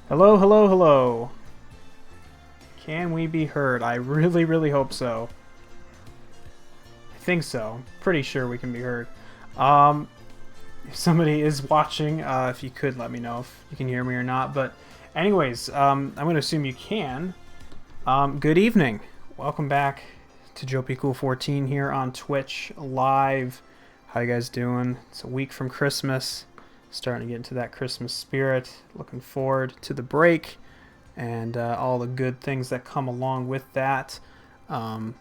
Hello, hello, hello. Can we be heard? I really, really hope so. I think so. Pretty sure we can be heard. Um, if somebody is watching, if you could let me know if you can hear me or not. But anyways, I'm going to assume you can. Good evening. Welcome back to JoePCool14 here on Twitch live. How you guys doing? It's a week from Christmas. Starting to get into that Christmas spirit. Looking forward to the break and all the good things that come along with that. Thought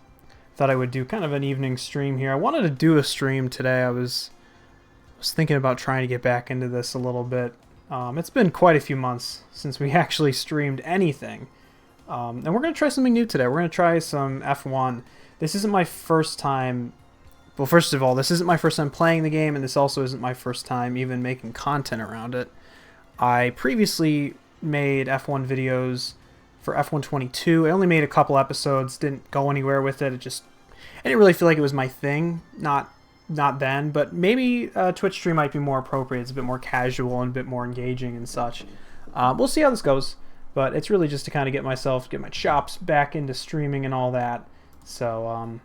I would do kind of an evening stream here. I wanted to do a stream today. I was thinking about trying to get back into this a little bit. It's been quite a few months since we actually streamed anything. And we're going to try something new today. We're going to try some F1. This isn't my first time. Well, first of all, this isn't my first time playing the game, and this also isn't my first time even making content around it. I previously made F1 videos for F1 22. I only made a couple episodes, didn't go anywhere with it. I didn't really feel like it was my thing. Not then, but maybe a Twitch stream might be more appropriate. It's a bit more casual and a bit more engaging and such. We'll see how this goes, but it's really just to kind of get my chops back into streaming and all that. So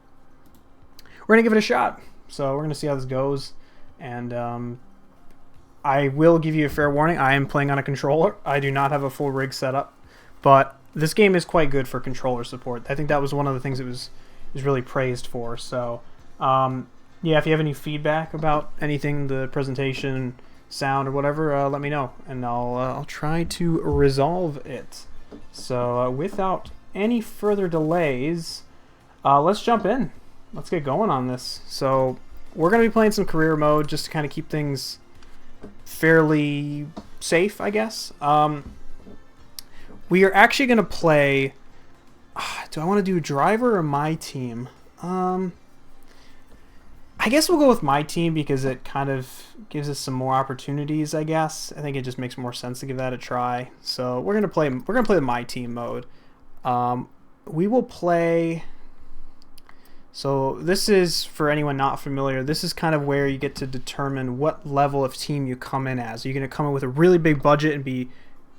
we're gonna give it a shot. So we're gonna see how this goes, and I will give you a fair warning. I am playing on a controller. I do not have a full rig setup, but this game is quite good for controller support. I think that was one of the things it was really praised for. So yeah, if you have any feedback about anything, the presentation, sound, or whatever, let me know, and I'll try to resolve it. So without any further delays, let's jump in. Let's get going on this. So we're going to be playing some career mode just to kind of keep things fairly safe, I guess. We are actually going to play... do I want to do driver or my team? I guess we'll go with my team because it kind of gives us some more opportunities, I guess. I think it just makes more sense to give that a try. So we're going to play the my team mode. We will play... So this is, for anyone not familiar, this is kind of where you get to determine what level of team you come in as. Are you going to come in with a really big budget and be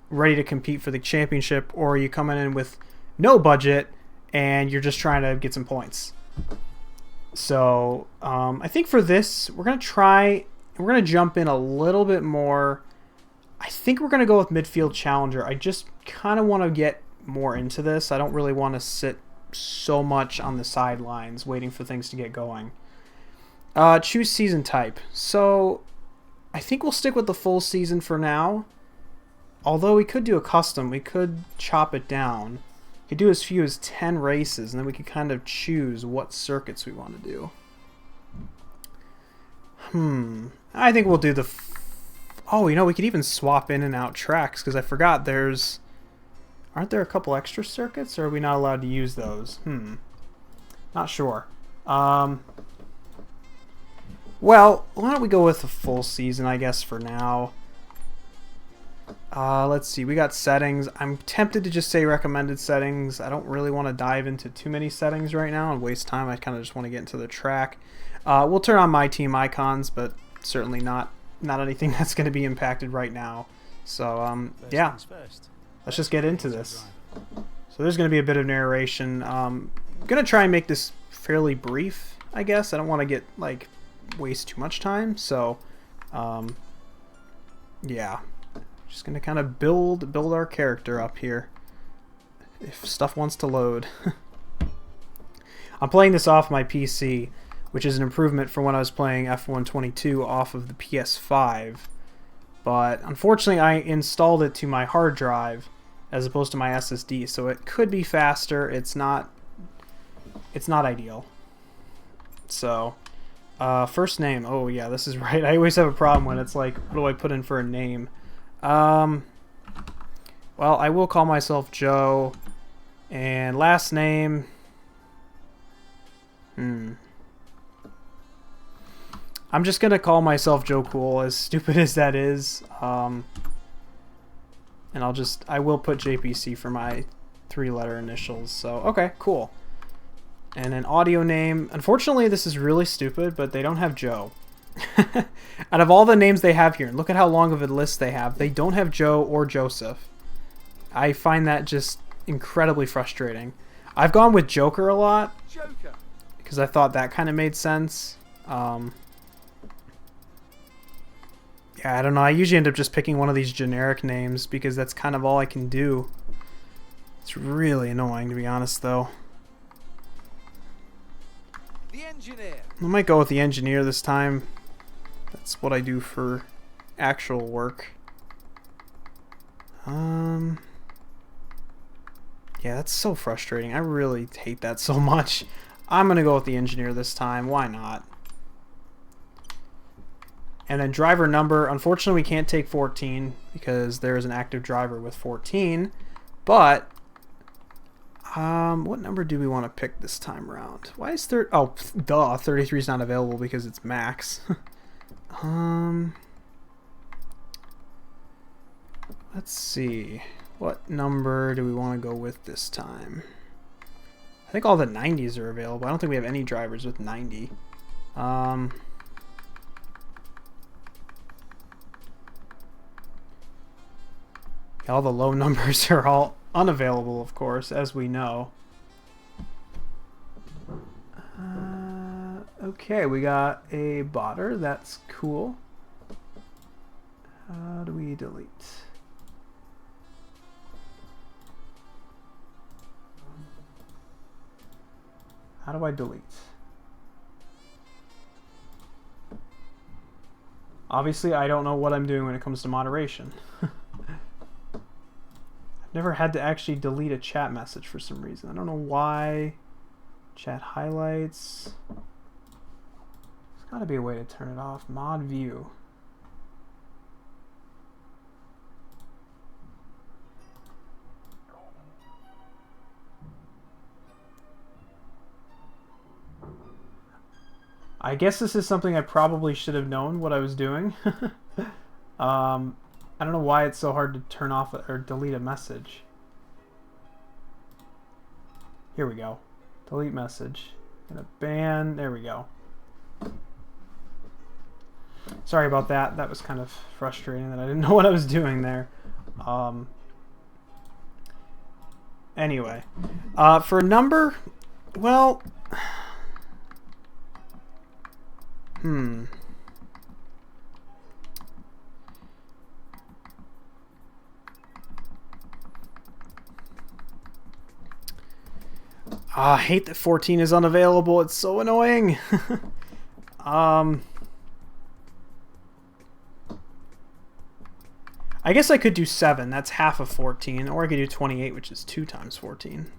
ready to compete for the championship, or are you coming in with no budget and you're just trying to get some points? So I think for this, we're going to jump in a little bit more. I think we're going to go with midfield challenger. I just kind of want to get more into this. I don't really want to sit so much on the sidelines waiting for things to get going. Choose season type. So I think we'll stick with the full season for now, although we could do a custom. We could chop it down. We could do as few as 10 races, and then we could kind of choose what circuits we want to do. I think we'll do the oh, we could even swap in and out tracks, because I forgot aren't there a couple extra circuits, or are we not allowed to use those? Not sure. Well, why don't we go with the full season, I guess, for now. Let's see. We got settings. I'm tempted to just say recommended settings. I don't really want to dive into too many settings right now and waste time. I kind of just want to get into the track. We'll turn on my team icons, but certainly not anything that's going to be impacted right now. So, yeah. Let's just get into this. So there's going to be a bit of narration. I'm going to try and make this fairly brief, I guess. I don't want to waste too much time. So, yeah. Just going to kind of build our character up here. If stuff wants to load. I'm playing this off my PC, which is an improvement from when I was playing F1 22 off of the PS5. But unfortunately, I installed it to my hard drive as opposed to my SSD, so it could be faster. It's not ideal. So, first name. Oh yeah, this is right. I always have a problem when it's like, what do I put in for a name? Well, I will call myself Joe, and last name. I'm just gonna call myself Joe Cool, as stupid as that is. And I will put JPC for my 3-letter initials. So, okay, cool. And an audio name. Unfortunately, this is really stupid, but they don't have Joe. Out of all the names they have here, and look at how long of a list they have, they don't have Joe or Joseph. I find that just incredibly frustrating. I've gone with Joker a lot because I thought that kind of made sense. Yeah, I don't know. I usually end up just picking one of these generic names because that's kind of all I can do. It's really annoying, to be honest, though. The engineer. I might go with the engineer this time. That's what I do for actual work. Yeah, that's so frustrating. I really hate that so much. I'm gonna go with the engineer this time. Why not? And then driver number. Unfortunately, we can't take 14 because there is an active driver with 14. But what number do we want to pick this time around? Why is 33 is not available because it's max. Let's see. What number do we want to go with this time? I think all the 90s are available. I don't think we have any drivers with 90. Yeah, all the low numbers are all unavailable, of course, as we know. Okay, we got a botter. That's cool. How do we delete? How do I delete? Obviously, I don't know what I'm doing when it comes to moderation. I've never had to actually delete a chat message for some reason. I don't know why. Chat highlights. There's got to be a way to turn it off. Mod view. I guess this is something I probably should have known what I was doing. I don't know why it's so hard to turn off or delete a message. Here we go. Delete message. Gonna ban. There we go. Sorry about that. That was kind of frustrating that I didn't know what I was doing there. Anyway. For number, well... I hate that 14 is unavailable. It's so annoying. I guess I could do 7. That's half of 14. Or I could do 28, which is 2 times 14.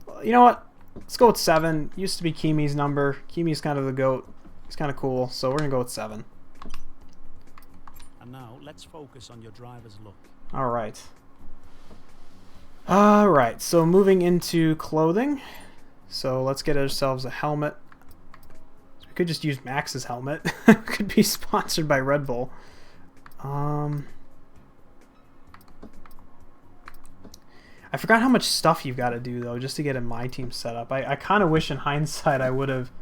Well, you know what? Let's go with 7. Used to be Kimi's number. Kimi's kind of the GOAT. He's kind of cool, so we're going to go with 7. And now, let's focus on your driver's look. Alright. Alright, so moving into clothing. So let's get ourselves a helmet. We could just use Max's helmet. Could be sponsored by Red Bull. I forgot how much stuff you've got to do, though, just to get a My Team set up. I kind of wish in hindsight I would have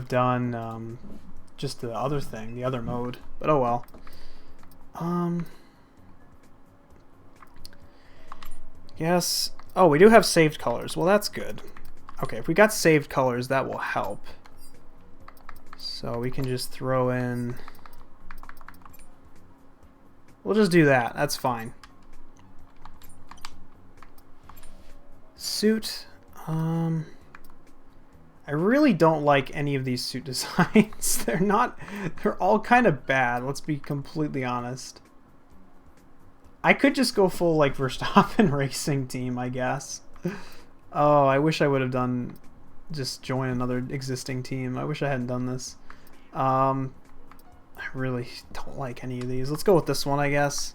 done just the other thing, the other mode. But oh well. Yes. Oh, we do have saved colors. Well, that's good. Okay, if we got saved colors, that will help. So we can just throw in... We'll just do that. That's fine. Suit. I really don't like any of these suit designs. They're all kind of bad, let's be completely honest. I could just go full like Verstappen racing team, I guess. Oh, I wish I would have just join another existing team. I wish I hadn't done this. I really don't like any of these. Let's go with this one, I guess.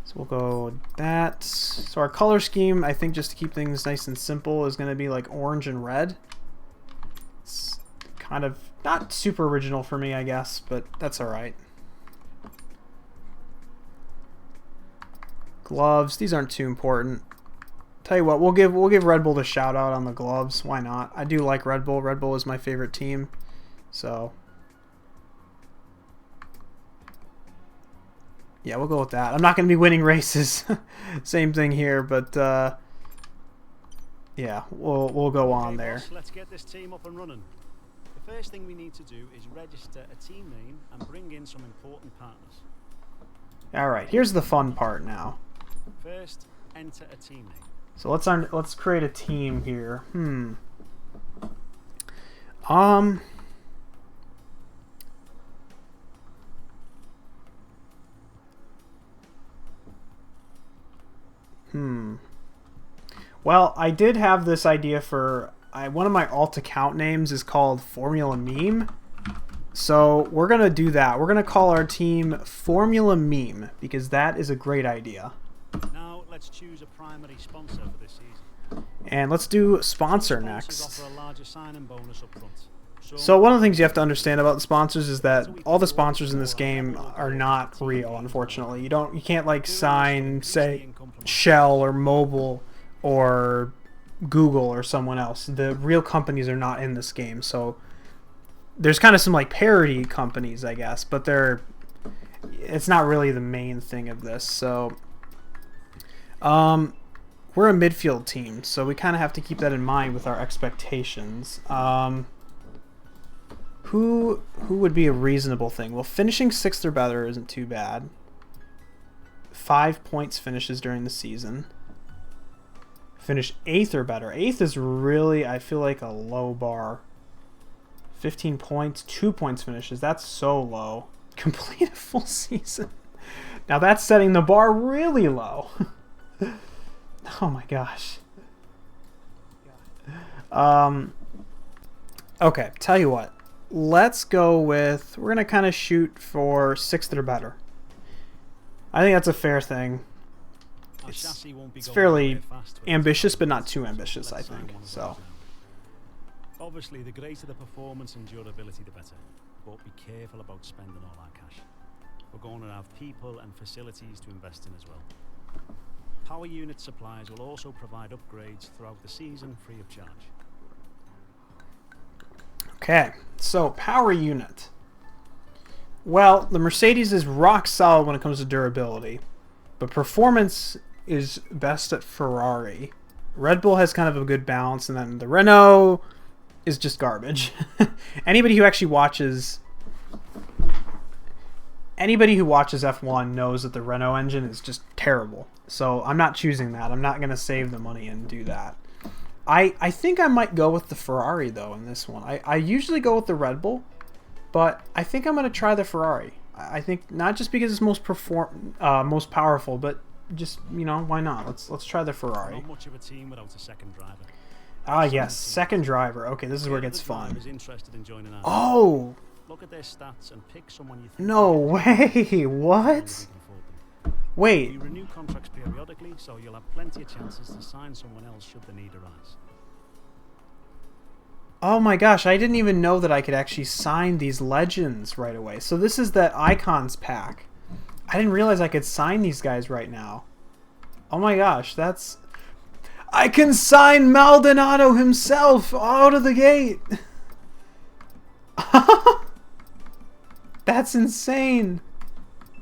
So we'll go with that. So our color scheme, I think just to keep things nice and simple, is going to be like orange and red. It's kind of not super original for me, I guess, but that's alright. Gloves, these aren't too important. Tell you what, we'll give Red Bull the shout out on the gloves. Why not? I do like Red Bull. Red Bull is my favorite team. So Yeah, we'll go with that. I'm not going to be winning races. Same thing here, but yeah, we'll go on Okay, there. boss, let's get this team up and running. The first thing we need to do is register a team name and bring in some important partners. All right, here's the fun part now. First, enter a team name. So let's create a team here. Um. Well, I did have this idea for one of my alt account names is called Formula Meme. So we're gonna do that. We're gonna call our team Formula Meme because that is a great idea. Now let's choose a primary sponsor for this season. And let's do sponsor Sponsors next. offer a larger sign-in bonus up front. So one of the things you have to understand about the sponsors is that all the sponsors in this game are not real, unfortunately. You can't like sign, say, Shell or Mobile or Google or someone else. The real companies are not in this game, so there's kind of some like parody companies, I guess, but it's not really the main thing of this. So we're a midfield team, so we kind of have to keep that in mind with our expectations. Who would be a reasonable thing? Well, finishing 6th or better isn't too bad. 5 points finishes during the season. Finish 8th or better. 8th is really, I feel like, a low bar. 15 points, 2 points finishes. That's so low. Complete a full season. Now that's setting the bar really low. Oh my gosh. Okay, tell you what. Let's go with, we're going to kind of shoot for 6th or better. I think that's a fair thing. It's fairly ambitious, but not too ambitious, I think. So, obviously, the greater the performance and durability, the better. But be careful about spending all our cash. We're going to have people and facilities to invest in as well. Power unit suppliers will also provide upgrades throughout the season free of charge. okay, so power unit. Well, the Mercedes is rock solid when it comes to durability, but performance is best at Ferrari. Red Bull has kind of a good balance, and then the Renault is just garbage. Anybody who watches F1 knows that the Renault engine is just terrible. So I'm not choosing that. I'm not going to save the money and do that. I think I might go with the Ferrari, though, in this one. I usually go with the Red Bull, but I think I'm going to try the Ferrari. I think not just because it's most powerful, but just, you know, why not? Let's try the Ferrari. Not much of a team without a second driver. Ah, yes, second driver. Okay, this is where it gets fun. Interested in joining our Oh! Look at their stats and pick someone you think. No way! What? Wait. You renew contracts periodically, so you'll have plenty of chances to sign someone else should the need arise. Oh my gosh, I didn't even know that I could actually sign these legends right away. So this is that Icons pack. I didn't realize I could sign these guys right now. Oh my gosh, that's... I can sign Maldonado himself out of the gate! That's insane!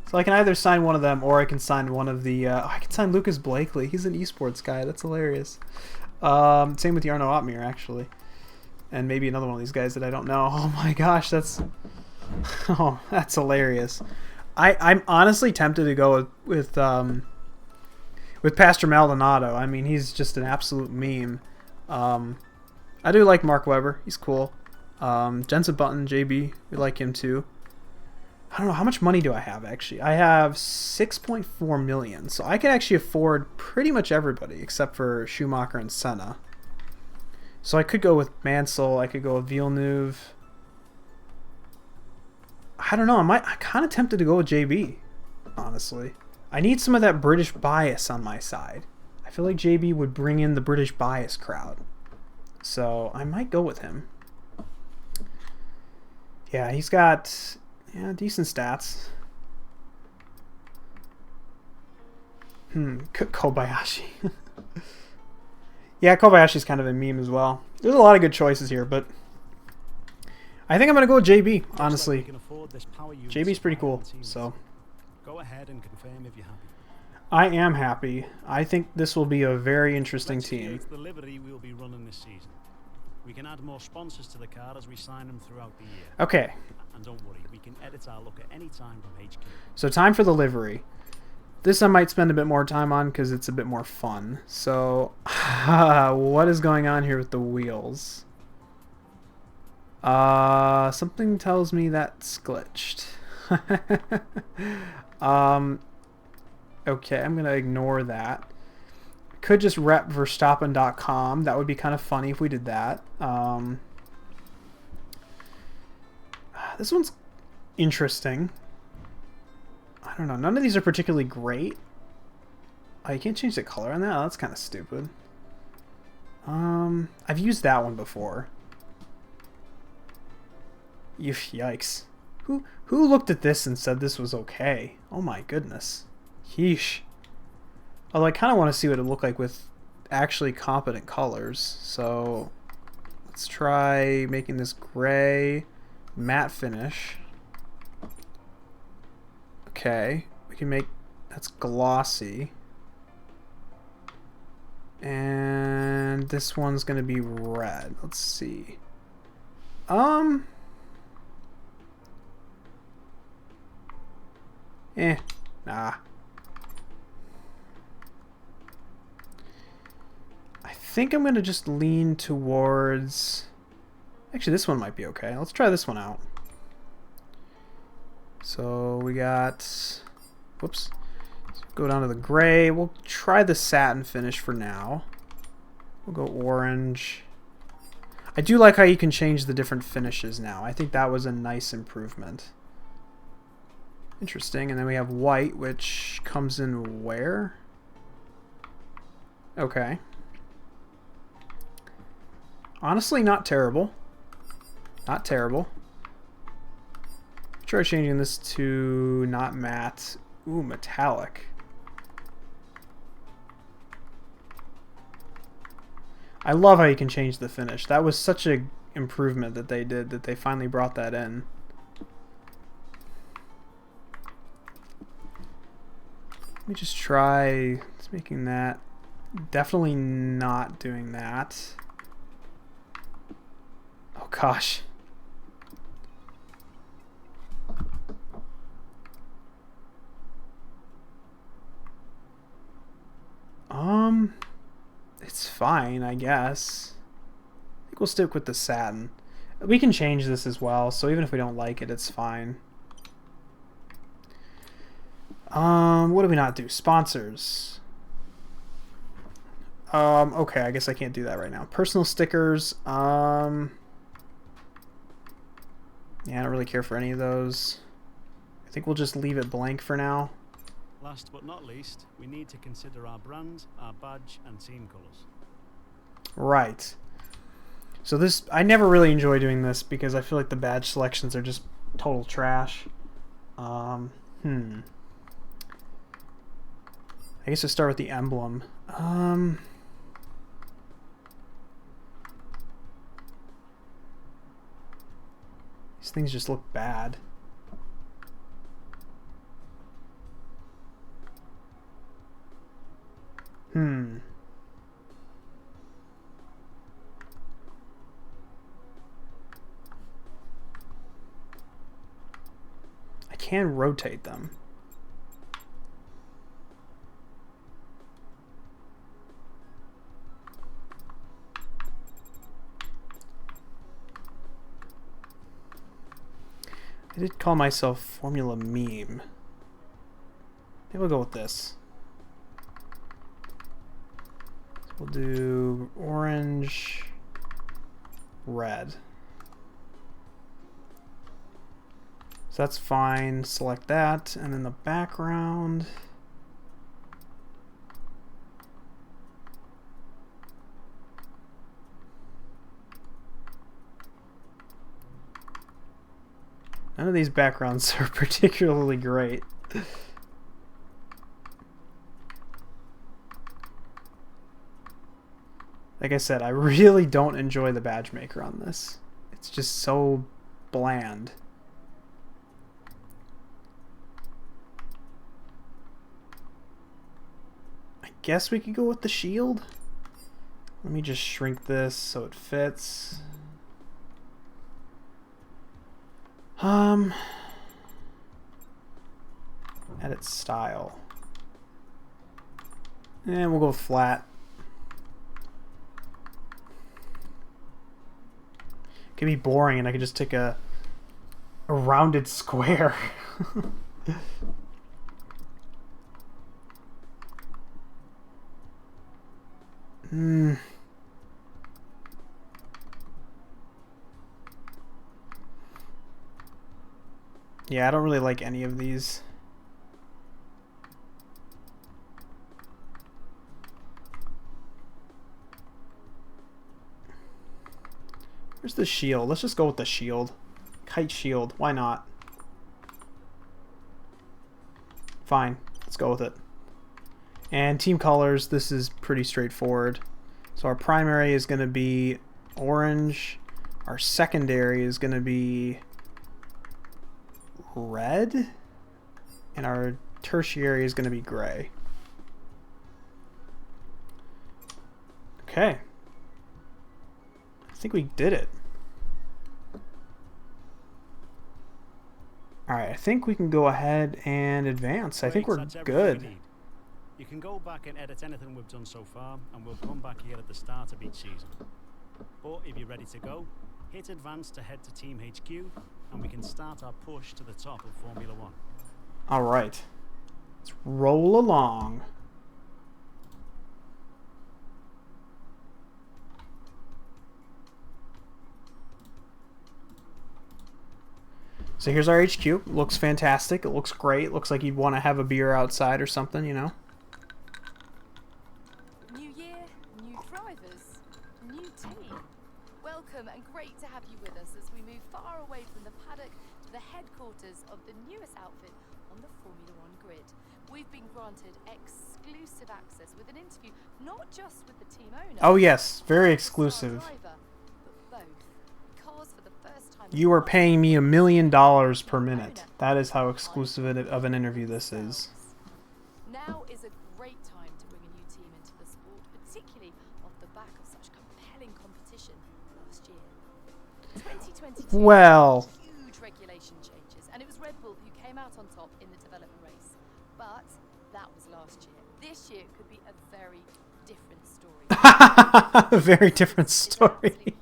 So I can either sign one of them, or I can sign one of the... I can sign Lucas Blakely. He's an esports guy. That's hilarious. Same with Jarno Opmeer, actually. And maybe another one of these guys that I don't know. Oh my gosh, that's... Oh, that's hilarious. I'm honestly tempted to go with Pastor Maldonado. I mean, he's just an absolute meme. I do like Mark Webber. He's cool. Jensen Button, JB, we like him too. I don't know, how much money do I have, actually? I have 6.4 million, so I can actually afford pretty much everybody except for Schumacher and Senna. So I could go with Mansell, I could go with Villeneuve. I don't know, I'm kind of tempted to go with JB, honestly. I need some of that British bias on my side. I feel like JB would bring in the British bias crowd. So I might go with him. Yeah, he's got... yeah, decent stats. Kobayashi. Yeah, Kobayashi's kind of a meme as well. There's a lot of good choices here, but I think I'm going to go with JB, honestly. JB's pretty cool, so Go ahead and confirm if you're happy. I am happy. I think this will be a very interesting Let's team. create the livery we'll be running this season. We can add more sponsors to the card as we sign them throughout the year. Okay, And don't worry, we can edit our look at any time from HQ. so time for the livery. This I might spend a bit more time on because it's a bit more fun. So, what is going on here with the wheels? Something tells me that's glitched. Okay, I'm gonna ignore that. Could just rep Verstappen.com. That would be kind of funny if we did that. This one's interesting. I don't know. None of these are particularly great. Oh, you can't change the color on that? Oh, that's kind of stupid. I've used that one before. Yikes. Who looked at this and said this was okay? Oh my goodness. Yeesh. Although I kind of want to see what it looked like with actually competent colors. So let's try making this gray matte finish. Okay, we can make, that's glossy. And this one's gonna be red. Let's see. Nah. I think I'm gonna just lean towards, actually this one might be okay. Let's try this one out. So we got, whoops, go down to the gray. We'll try the satin finish for now. We'll go orange. I do like how you can change the different finishes now. I think that was a nice improvement. Interesting. And then we have white, which comes in where? Okay. Honestly, not terrible. Not terrible. Try changing this to not matte. Ooh, metallic. I love how you can change the finish. That was such a improvement that they did, that they finally brought that in. Let me just try making that. Definitely not doing that. Oh gosh. It's fine, I guess. I think we'll stick with the satin. We can change this as well, so even if we don't like it, it's fine. What do we not do? Sponsors. Okay, I guess I can't do that right now. Personal stickers. Yeah, I don't really care for any of those. I think we'll just leave it blank for now. Last but not least, we need to consider our brand, our badge, and team colours. Right. So this, I never really enjoy doing this because I feel like the badge selections are just total trash. I guess I'll start with the emblem. These things just look bad. I can rotate them. I did call myself Formula Meme. Maybe we'll go with this. We'll do orange, red. So that's fine. Select that, and then the background. None of these backgrounds are particularly great. Like I said, I really don't enjoy the badge maker on this. It's just so bland. guess we could go with the shield. Let me just shrink this so it fits. Edit style. And we'll go flat. It can be boring and I can just take a rounded square. Yeah, I don't really like any of these. Where's the shield? Let's just go with the shield. Kite shield. Why not? Fine. Let's go with it. And team colors, this is pretty straightforward. So our primary is going to be orange. Our secondary is going to be red. And our tertiary is going to be gray. Okay. I think we did it. Alright, I think we can go ahead and advance. I think we're good. You can go back and edit anything we've done so far, and we'll come back here at the start of each season. But if you're ready to go, hit advance to head to Team HQ, and we can start our push to the top of Formula One. Alright. Let's roll along. So here's our HQ. Looks fantastic. It looks great. Looks like you'd want to have a beer outside or something, you know. New year, new drivers, new team. Welcome and great to have you with us as we move far away from the paddock to the headquarters of the newest outfit on the Formula One grid. We've been granted exclusive access with an interview, not just with the team owner. Oh yes, very exclusive. Driver, but both. Because for the first time You are paying me $1 million per minute. That is how exclusive of an interview this is. Now is a great time to bring a new team into the sport, particularly off the back of such compelling competition last year. 2022 Well, huge regulation changes, and it was Red Bull who came out on top in the development race. But that was last year. This year could be a very different story. a very different story.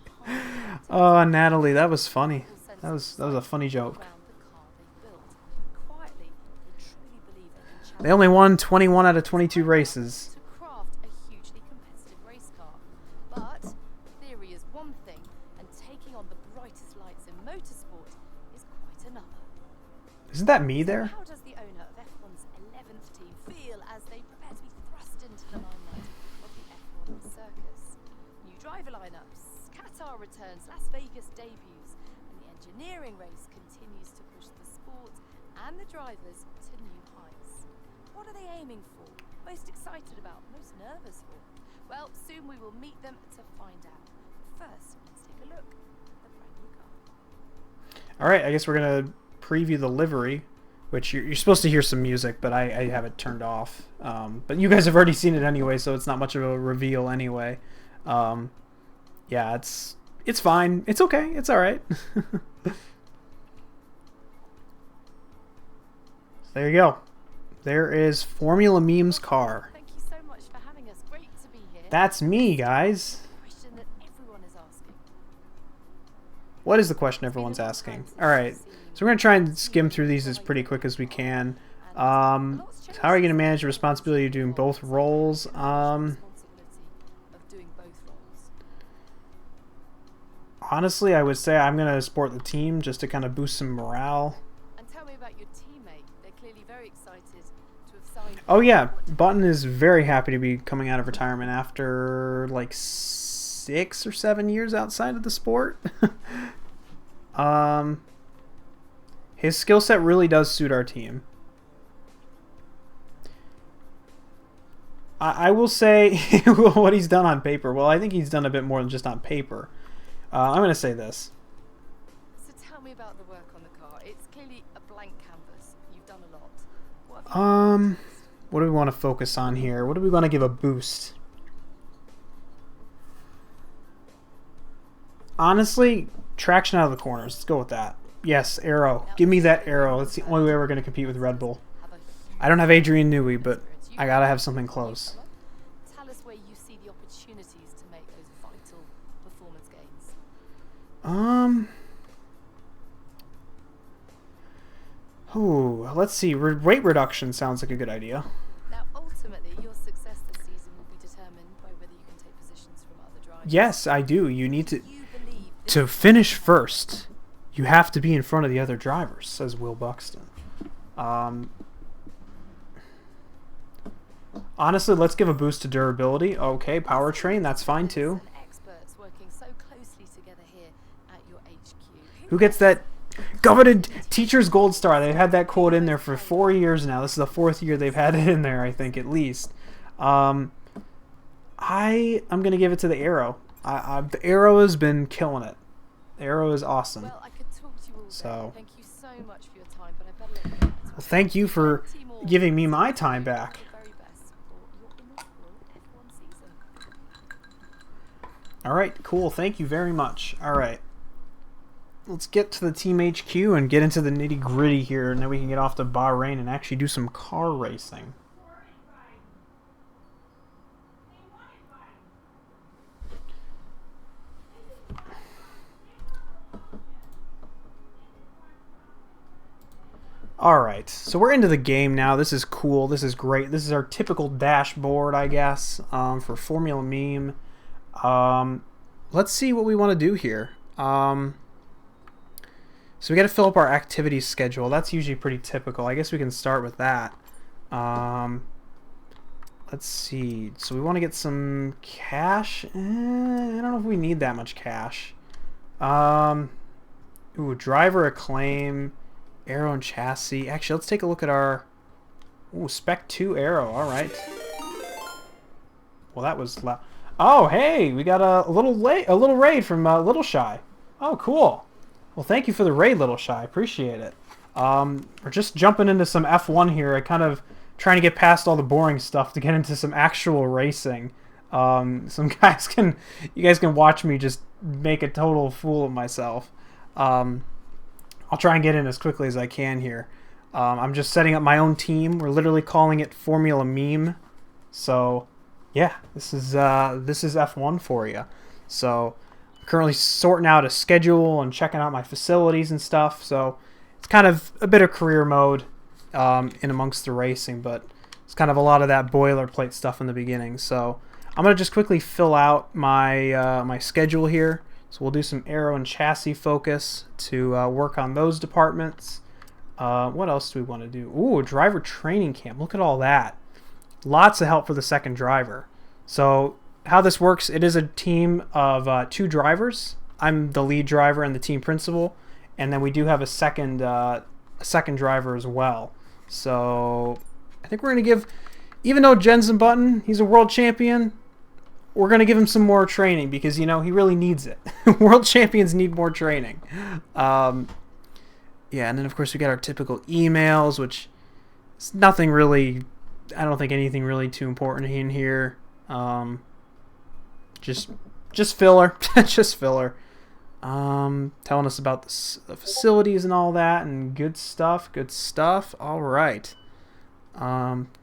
Oh, Natalie, that was funny. That was a funny joke. They only won 21 out of 22 races. To craft a hugely competitive race car. But theory is one thing, and taking on the brightest lights in motorsport is quite another. Isn't that me there? How does the owner of F1's 11th team feel as they prepare to be thrust into the limelight of the F1 circus? New driver lineups, Qatar returns, Las Vegas debuts, and the engineering race continues to push the sport and the drivers to new heights. What are they aiming for? Most excited about? Most nervous for? Well, soon we will meet them to find out. First, let's take a look at the brand new car. Alright, I guess we're going to preview the livery, which you're supposed to hear some music, but I have it turned off. But you guys have already seen it anyway, so it's not much of a reveal anyway. Yeah, it's fine. It's okay. It's alright. There you go. There is Formula Meme's car. Thank you so much for having us. Great to be here. That's me, guys. Question that everyone is asking. What is the question everyone's asking? Alright, so we're going to try and skim through these as pretty quick as we can. How are you going to manage the responsibility of doing both roles? Honestly, I would say I'm going to support the team just to kind of boost some morale. And tell me about your teammate. They're clearly very excited to have signed. Oh yeah, Button is very happy to be coming out of retirement after like 6 or 7 years outside of the sport. His skill set really does suit our team. I will say what he's done on paper. Well, I think he's done a bit more than just on paper. I'm going to say this. So tell me about the work on the car. It's clearly a blank canvas. You've done a lot. What have you What do we want to focus on here? What do we want to give a boost? Honestly, traction out of the corners. Let's go with that. Yes, aero. Give me that aero. That's the only way we're going to compete with Red Bull. I don't have Adrian Newey, but I got to have something close. Tell us where you see the opportunities to make those vital performance gains. Let's see. Weight reduction sounds like a good idea. Now, ultimately, your success this season will be determined by whether you can take positions from other drivers. Yes, I do. You need to... You believe To finish first, you have to be in front of the other drivers, says Will Buxton. Honestly, let's give a boost to durability. Okay, powertrain, that's fine too. experts working so closely together here at your HQ. Who gets that coveted Teacher's Gold Star? They've had that quote in there for 4 years now. This is the 4th year they've had it in there, I think, at least. I'm going to give it to the Aero. The Aero has been killing it. The Aero is awesome. Well, I could talk to you all So- day. Thank you so much for your time, but I better let you go. Well, thank you for giving me my time back. The very best for your inaugural F1 season. All right, cool. Thank you very much. All right. Let's get to the Team HQ and get into the nitty-gritty here, and then we can get off to Bahrain and actually do some car racing. Alright, so we're into the game now. This is cool. This is great. This is our typical dashboard, I guess, for Formula Meme. Let's see what we want to do here. So we got to fill up our activity schedule. That's usually pretty typical. I guess we can start with that. Let's see. So we want to get some cash. I don't know if we need that much cash. Ooh, driver acclaim. Aero and chassis. Actually, let's take a look at our... Ooh, Spec 2 Aero. Alright. Well, that was loud. Oh, hey! We got a little raid from Little Shy. Oh, cool. Well, thank you for the raid, Little Shy. Appreciate it. We're just jumping into some F1 here. I kind of trying to get past all the boring stuff to get into some actual racing. You guys can watch me just make a total fool of myself. I'll try and get in as quickly as I can here. I'm just setting up my own team. We're literally calling it Formula Meme. So, yeah, this is F1 for you. So, I'm currently sorting out a schedule and checking out my facilities and stuff. So, it's kind of a bit of career mode in amongst the racing, but it's kind of a lot of that boilerplate stuff in the beginning. So, I'm gonna just quickly fill out my my schedule here. So we'll do some aero and chassis focus to work on those departments. What else do we want to do? Ooh, driver training camp. Look at all that. Lots of help for the second driver. So how this works, it is a team of 2 drivers. I'm the lead driver and the team principal. And then we do have a second driver as well. So I think we're going to give, even though Jensen Button, he's a world champion, we're going to give him some more training because, you know, he really needs it. World champions need more training. Yeah, and then, of course, we got our typical emails, which is nothing really... I don't think anything really too important in here. Just filler. Just filler. Telling us about the facilities and all that, and good stuff. Good stuff. All right.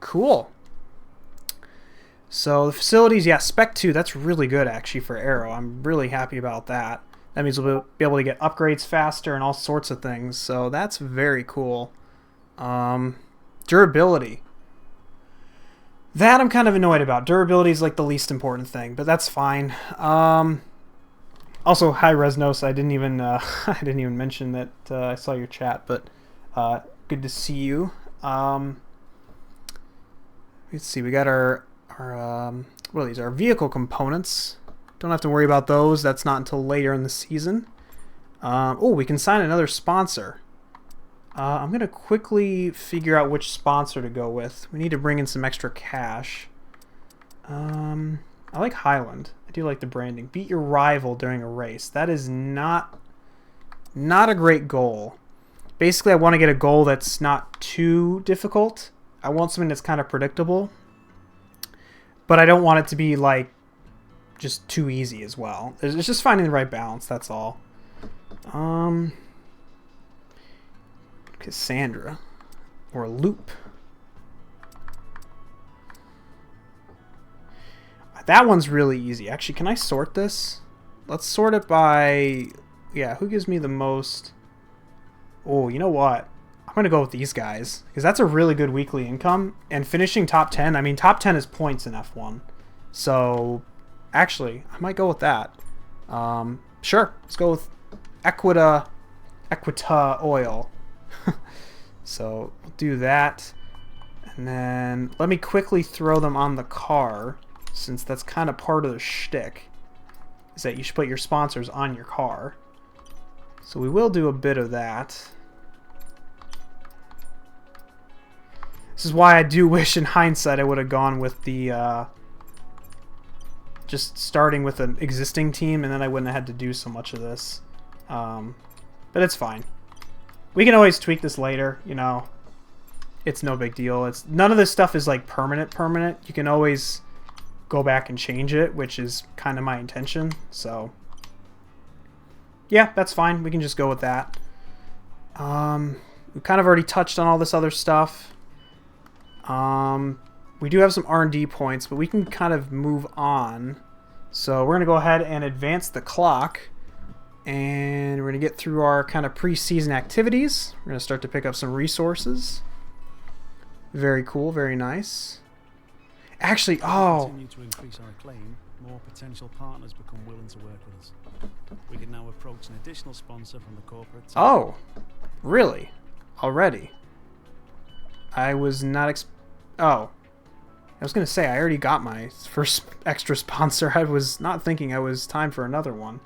Cool. So the facilities, yeah, Spec 2, that's really good actually for Aero. I'm really happy about that. That means we'll be able to get upgrades faster and all sorts of things. So that's very cool. Durability. That I'm kind of annoyed about. Durability is like the least important thing, but that's fine. Also, hi Resnos. I didn't even mention that I saw your chat, but good to see you. Let's see. We got our what are these? Our vehicle components. Don't have to worry about those. That's not until later in the season. Oh, we can sign another sponsor. I'm going to quickly figure out which sponsor to go with. We need to bring in some extra cash. I like Highland. I do like the branding. Beat your rival during a race. That is not a great goal. Basically, I want to get a goal that's not too difficult. I want something that's kind of predictable. But I don't want it to be, like, just too easy as well. It's just finding the right balance, that's all. Cassandra. Or Loop. That one's really easy. Actually, can I sort this? Let's sort it by... Yeah, who gives me the most... Oh, you know what? I'm going to go with these guys. Because that's a really good weekly income. And finishing top 10... I mean, top 10 is points in F1. So, actually, I might go with that. Sure, let's go with Equita Oil. So, we'll do that. And then, let me quickly throw them on the car. Since that's kind of part of the shtick, is that you should put your sponsors on your car. So we will do a bit of that. This is why I do wish in hindsight I would have gone with the just starting with an existing team, and then I wouldn't have had to do so much of this. But it's fine. We can always tweak this later, you know. It's no big deal. It's none of this stuff is like permanent. You can always go back and change it, which is kind of my intention. So yeah, that's fine. We can just go with that. We kind of already touched on all this other stuff. We do have some R&D points, but we can kind of move on. So we're going to go ahead and advance the clock, and we're going to get through our kind of pre-season activities. We're going to start to pick up some resources. Very cool, very nice. Actually, oh, continue to increase our acclaim, more potential partners become willing to work with us. We can now approach an additional sponsor from the corporate team. Oh, really? Already? I was not oh. I was going to say, I already got my first extra sponsor. I was not thinking I was time for another one.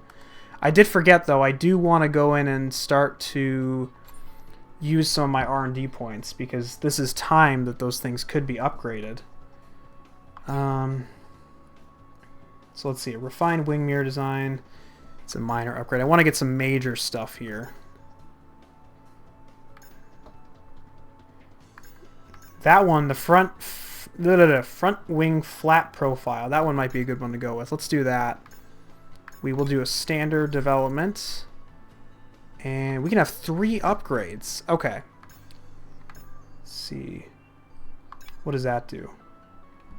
I did forget, though, I do want to go in and start to use some of my R&D points, because this is time that those things could be upgraded. So let's see, a refined wing mirror design. It's a minor upgrade. I want to get some major stuff here. That one, the front wing flat profile. That one might be a good one to go with. Let's do that. We will do a standard development. And we can have 3 upgrades. Okay. Let's see. What does that do?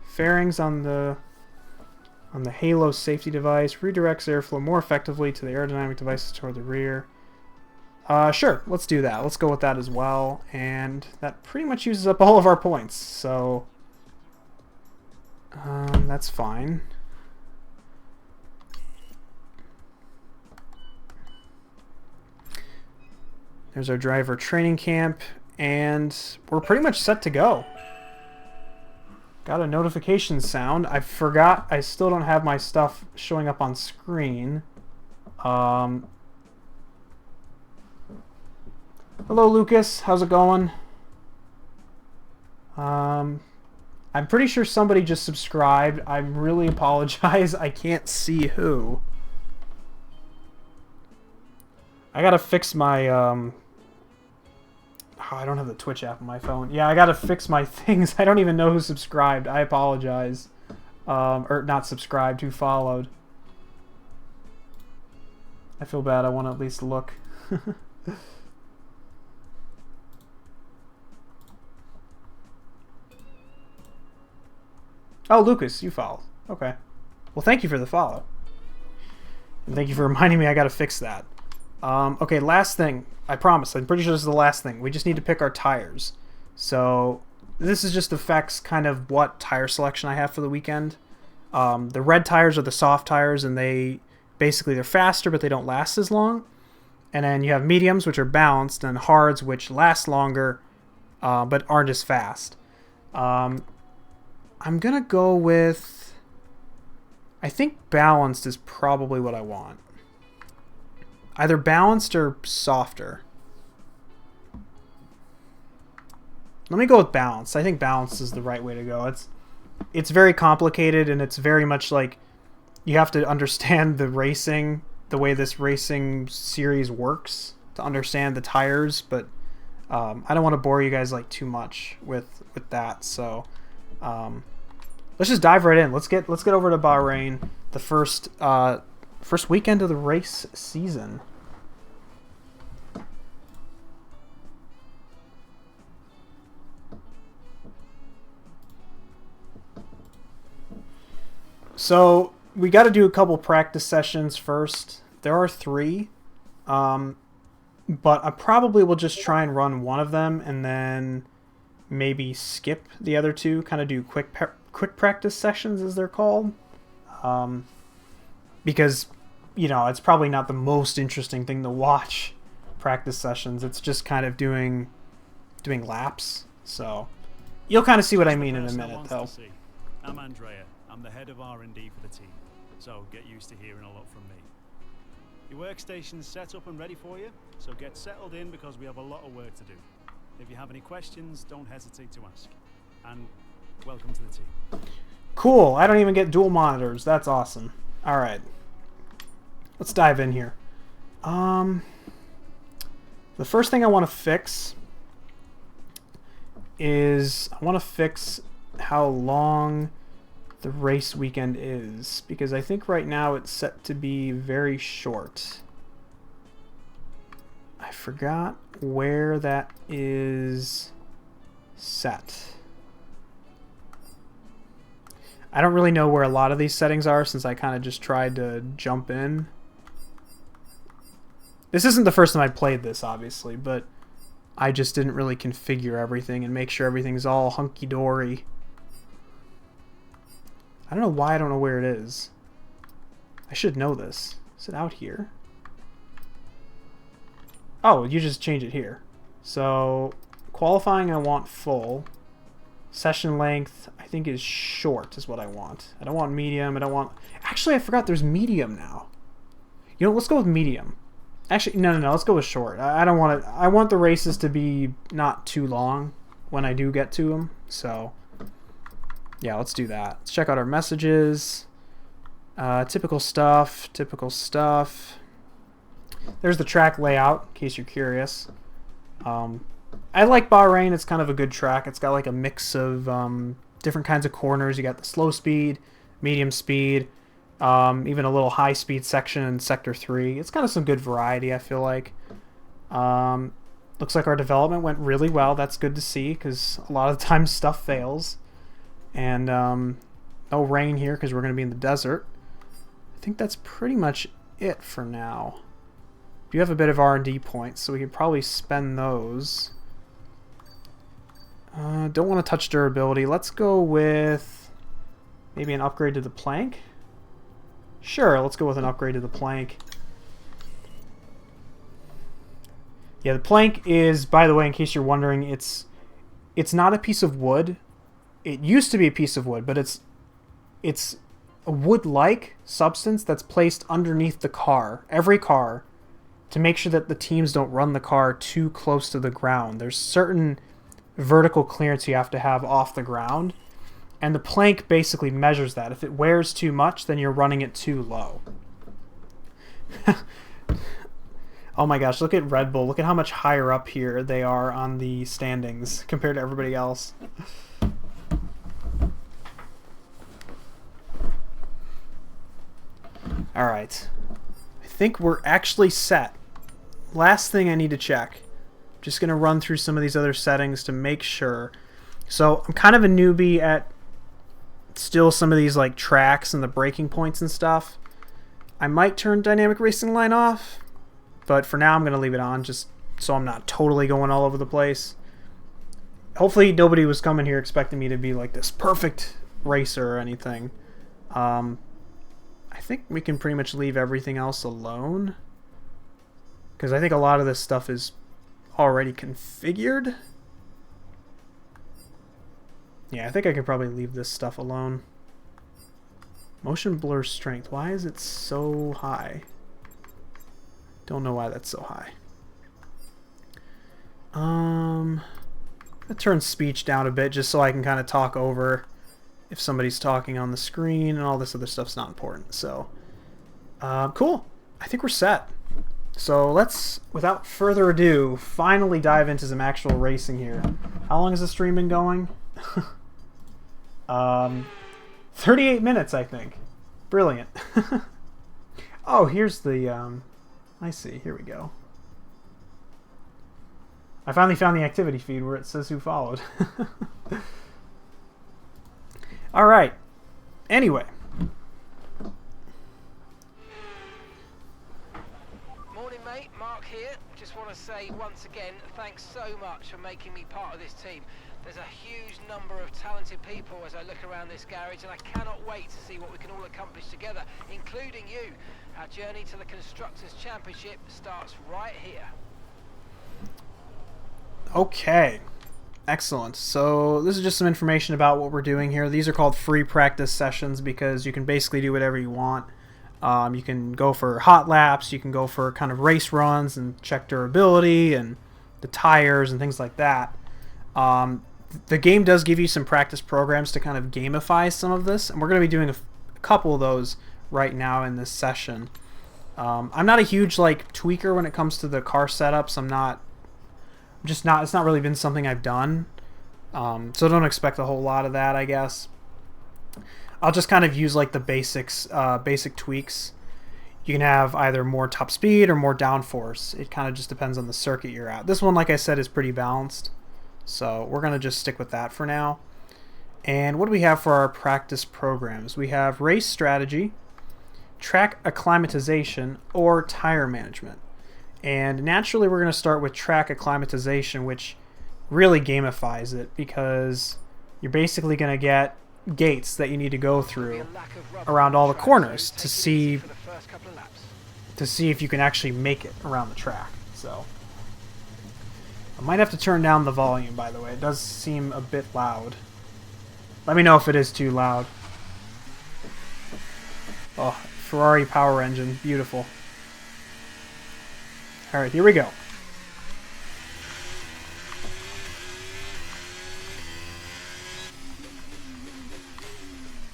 Fairings on the Halo safety device redirects airflow more effectively to the aerodynamic devices toward the rear. Sure, let's do that. Let's go with that as well. And that pretty much uses up all of our points, so that's fine. There's our driver training camp, and we're pretty much set to go. Got a notification sound. I forgot I still don't have my stuff showing up on screen. Hello, Lucas. How's it going? I'm pretty sure somebody just subscribed. I really apologize. I can't see who. I gotta fix my, oh, I don't have the Twitch app on my phone. Yeah, I gotta fix my things. I don't even know who subscribed. I apologize. Or not subscribed, who followed. I feel bad. I want to at least look. Oh, Lucas, you followed. Okay. Well, thank you for the follow. And thank you for reminding me I gotta fix that. Okay, last thing. I promise. I'm pretty sure this is the last thing. We just need to pick our tires. So this is just affects kind of what tire selection I have for the weekend. The red tires are the soft tires, and they're faster, but they don't last as long. And then you have mediums, which are balanced, and hards, which last longer, but aren't as fast. I'm gonna go with, I think balanced is probably what I want. Either balanced or softer. Let me go with balanced. I think balanced is the right way to go. It's very complicated, and it's very much like you have to understand the racing, the way this racing series works to understand the tires, but I don't want to bore you guys like too much with that. So let's just dive right in. Let's get over to Bahrain, the first weekend of the race season. So we got to do a couple practice sessions first. There are 3, but I probably will just try and run one of them and then maybe skip the other 2. Kind of do quick practice sessions, as they're called, because it's probably not the most interesting thing to watch. Practice sessions. It's just kind of doing laps. So you'll kind of see what I mean in a minute, though. I'm Andrea. I'm the head of R&D for the team, so get used to hearing a lot from me. Your workstation's set up and ready for you, so get settled in because we have a lot of work to do. If you have any questions, don't hesitate to ask. And welcome to the team. Cool. I don't even get dual monitors. That's awesome. All right. Let's dive in here. The first thing I want to fix is how long the race weekend is, because I think right now it's set to be very short. I forgot where that is set. I don't really know where a lot of these settings are since I kind of just tried to jump in. This isn't the first time I played this, obviously, but I just didn't really configure everything and make sure everything's all hunky-dory. I don't know why I don't know where it is. I should know this. Is it out here? Oh, you just change it here. So, qualifying I want full. Session length I think is short is what I want. I don't want medium. I don't want... Actually, I forgot there's medium now. Let's go with medium. Actually, no. Let's go with short. I don't want it. I want the races to be not too long when I do get to them. So... yeah, let's do that. Let's check out our messages. Typical stuff. There's the track layout, in case you're curious. I like Bahrain. It's kind of a good track. It's got like a mix of different kinds of corners. You got the slow speed, medium speed, even a little high speed section in Sector 3. It's kind of some good variety, I feel like. Looks like our development went really well. That's good to see, because a lot of the time stuff fails. And no rain here because we're going to be in the desert. I think that's pretty much it for now. We do have a bit of R&D points, so we can probably spend those. Don't want to touch durability. Let's go with maybe an upgrade to the plank. Sure, let's go with an upgrade to the plank. Yeah, the plank is, by the way, in case you're wondering, it's not a piece of wood. It used to be a piece of wood, but it's a wood-like substance that's placed underneath the car, every car, to make sure that the teams don't run the car too close to the ground. There's certain vertical clearance you have to have off the ground, and the plank basically measures that. If it wears too much, then you're running it too low. Oh my gosh, look at Red Bull. Look at how much higher up here they are on the standings compared to everybody else. Alright, I think we're actually set. Last thing I need to check. Just going to run through some of these other settings to make sure. So I'm kind of a newbie at still some of these like tracks and the braking points and stuff. I might turn dynamic racing line off, but for now I'm going to leave it on just so I'm not totally going all over the place. Hopefully nobody was coming here expecting me to be like this perfect racer or anything. I think we can pretty much leave everything else alone, because I think a lot of this stuff is already configured. Yeah, I think I could probably leave this stuff alone. Motion blur strength. Why is it so high? Don't know why that's so high. I turn speech down a bit just so I can kind of talk over if somebody's talking on the screen, and all this other stuff's not important. So, cool. I think we're set. So let's, without further ado, finally dive into some actual racing here. How long has the stream been going? 38 minutes, I think. Brilliant. Oh, here's the, I see. Here we go. I finally found the activity feed where it says who followed. All right. Anyway. Morning, mate. Mark here. Just want to say once again, thanks so much for making me part of this team. There's a huge number of talented people as I look around this garage, and I cannot wait to see what we can all accomplish together, including you. Our journey to the Constructors' Championship starts right here. Okay. Excellent. So this is just some information about what we're doing here. These are called free practice sessions because you can basically do whatever you want. You can go for hot laps, you can go for kind of race runs and check durability and the tires and things like that. The game does give you some practice programs to kind of gamify some of this, and we're going to be doing a couple of those right now in this session. I'm not a huge tweaker when it comes to the car setups. It's not really been something I've done, so don't expect a whole lot of that, I guess. I'll just kind of use the basic tweaks. You can have either more top speed or more downforce. It kind of just depends on the circuit you're at. This one, like I said, is pretty balanced, so we're going to just stick with that for now. And what do we have for our practice programs? We have race strategy, track acclimatization, or tire management. And naturally we're going to start with track acclimatization, which really gamifies it because you're basically going to get gates that you need to go through around all the corners to see if you can actually make it around the track. So I might have to turn down the volume, by the way. It does seem a bit loud. Let me know if it is too loud. Oh, Ferrari power engine. Beautiful. Alright, here we go.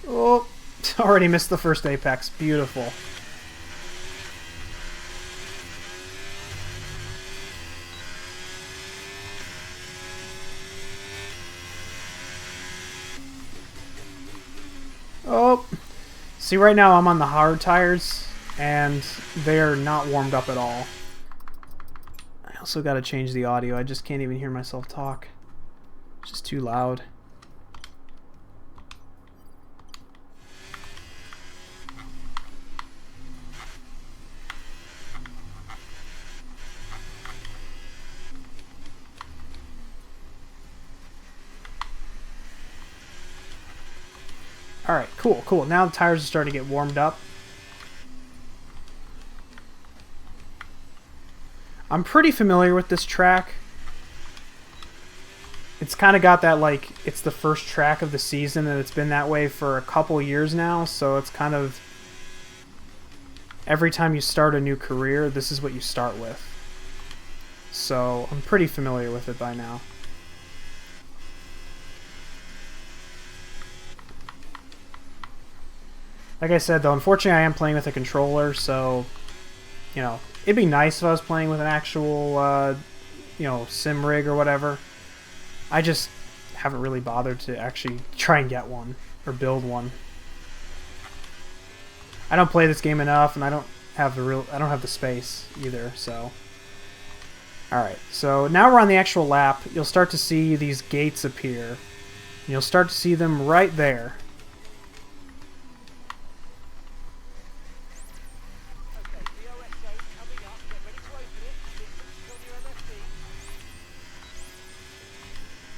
Oh, already missed the first apex. Beautiful. Oh, see, right now I'm on the hard tires and they're not warmed up at all. I also got to change the audio. I just can't even hear myself talk. It's just too loud. Alright, cool. Now the tires are starting to get warmed up. I'm pretty familiar with this track. It's kind of got that, it's the first track of the season, and it's been that way for a couple years now, so it's kind of... Every time you start a new career, this is what you start with. So, I'm pretty familiar with it by now. Like I said, though, unfortunately I am playing with a controller, so, it'd be nice if I was playing with an actual, sim rig or whatever. I just haven't really bothered to actually try and get one, or build one. I don't play this game enough, and I don't have the space either, so. Alright, so now we're on the actual lap. You'll start to see these gates appear. And you'll start to see them right there.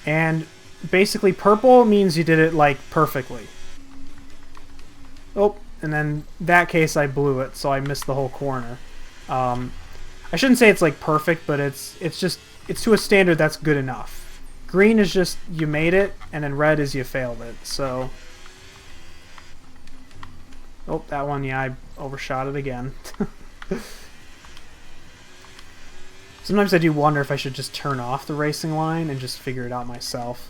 And basically purple means you did it perfectly. Oh, and then that case I blew it, so I missed the whole corner. I shouldn't say it's perfect, but it's to a standard that's good enough. Green is just you made it, and then red is you failed it. So, oh, that one, yeah, I overshot it again. Sometimes I do wonder if I should just turn off the racing line and just figure it out myself.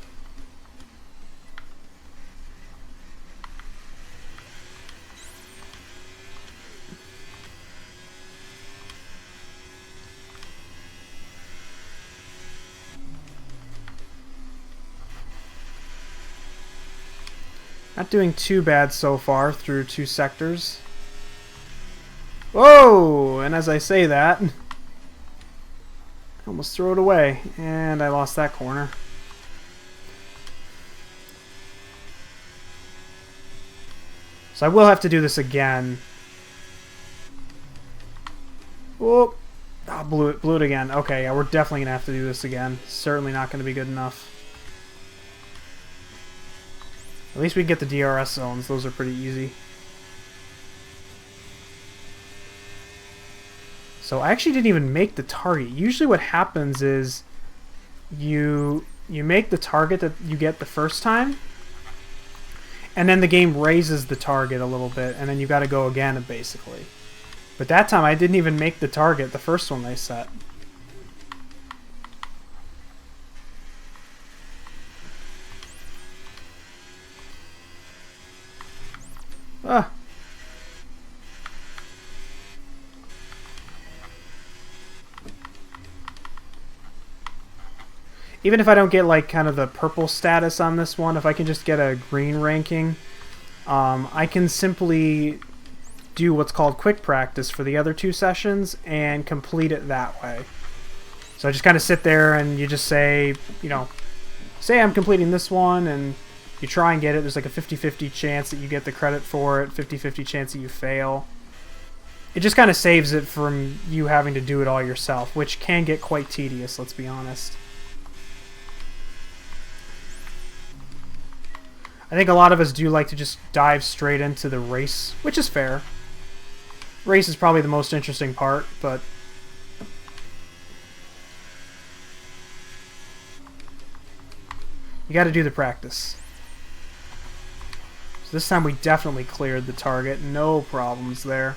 Not doing too bad so far through 2 sectors. Whoa! And as I say that, I almost throw it away. And I lost that corner. So I will have to do this again. Whoop! Oh, blew it again. Okay, yeah, we're definitely going to have to do this again. Certainly not going to be good enough. At least we can get the DRS zones. Those are pretty easy. So I actually didn't even make the target. Usually what happens is you make the target that you get the first time, and then the game raises the target a little bit, and then you got to go again, basically. But that time I didn't even make the target, the first one they set. Ah. Even if I don't get like kind of the purple status on this one, if I can just get a green ranking, I can simply do what's called quick practice for the other 2 sessions and complete it that way. So I just kind of sit there and you just say, you know, say I'm completing this one, and you try and get it. There's like a 50-50 chance that you get the credit for it, 50-50 chance that you fail. It just kind of saves it from you having to do it all yourself, which can get quite tedious, let's be honest. I think a lot of us do like to just dive straight into the race, which is fair. Race is probably the most interesting part, but you got to do the practice. So this time we definitely cleared the target. No problems there.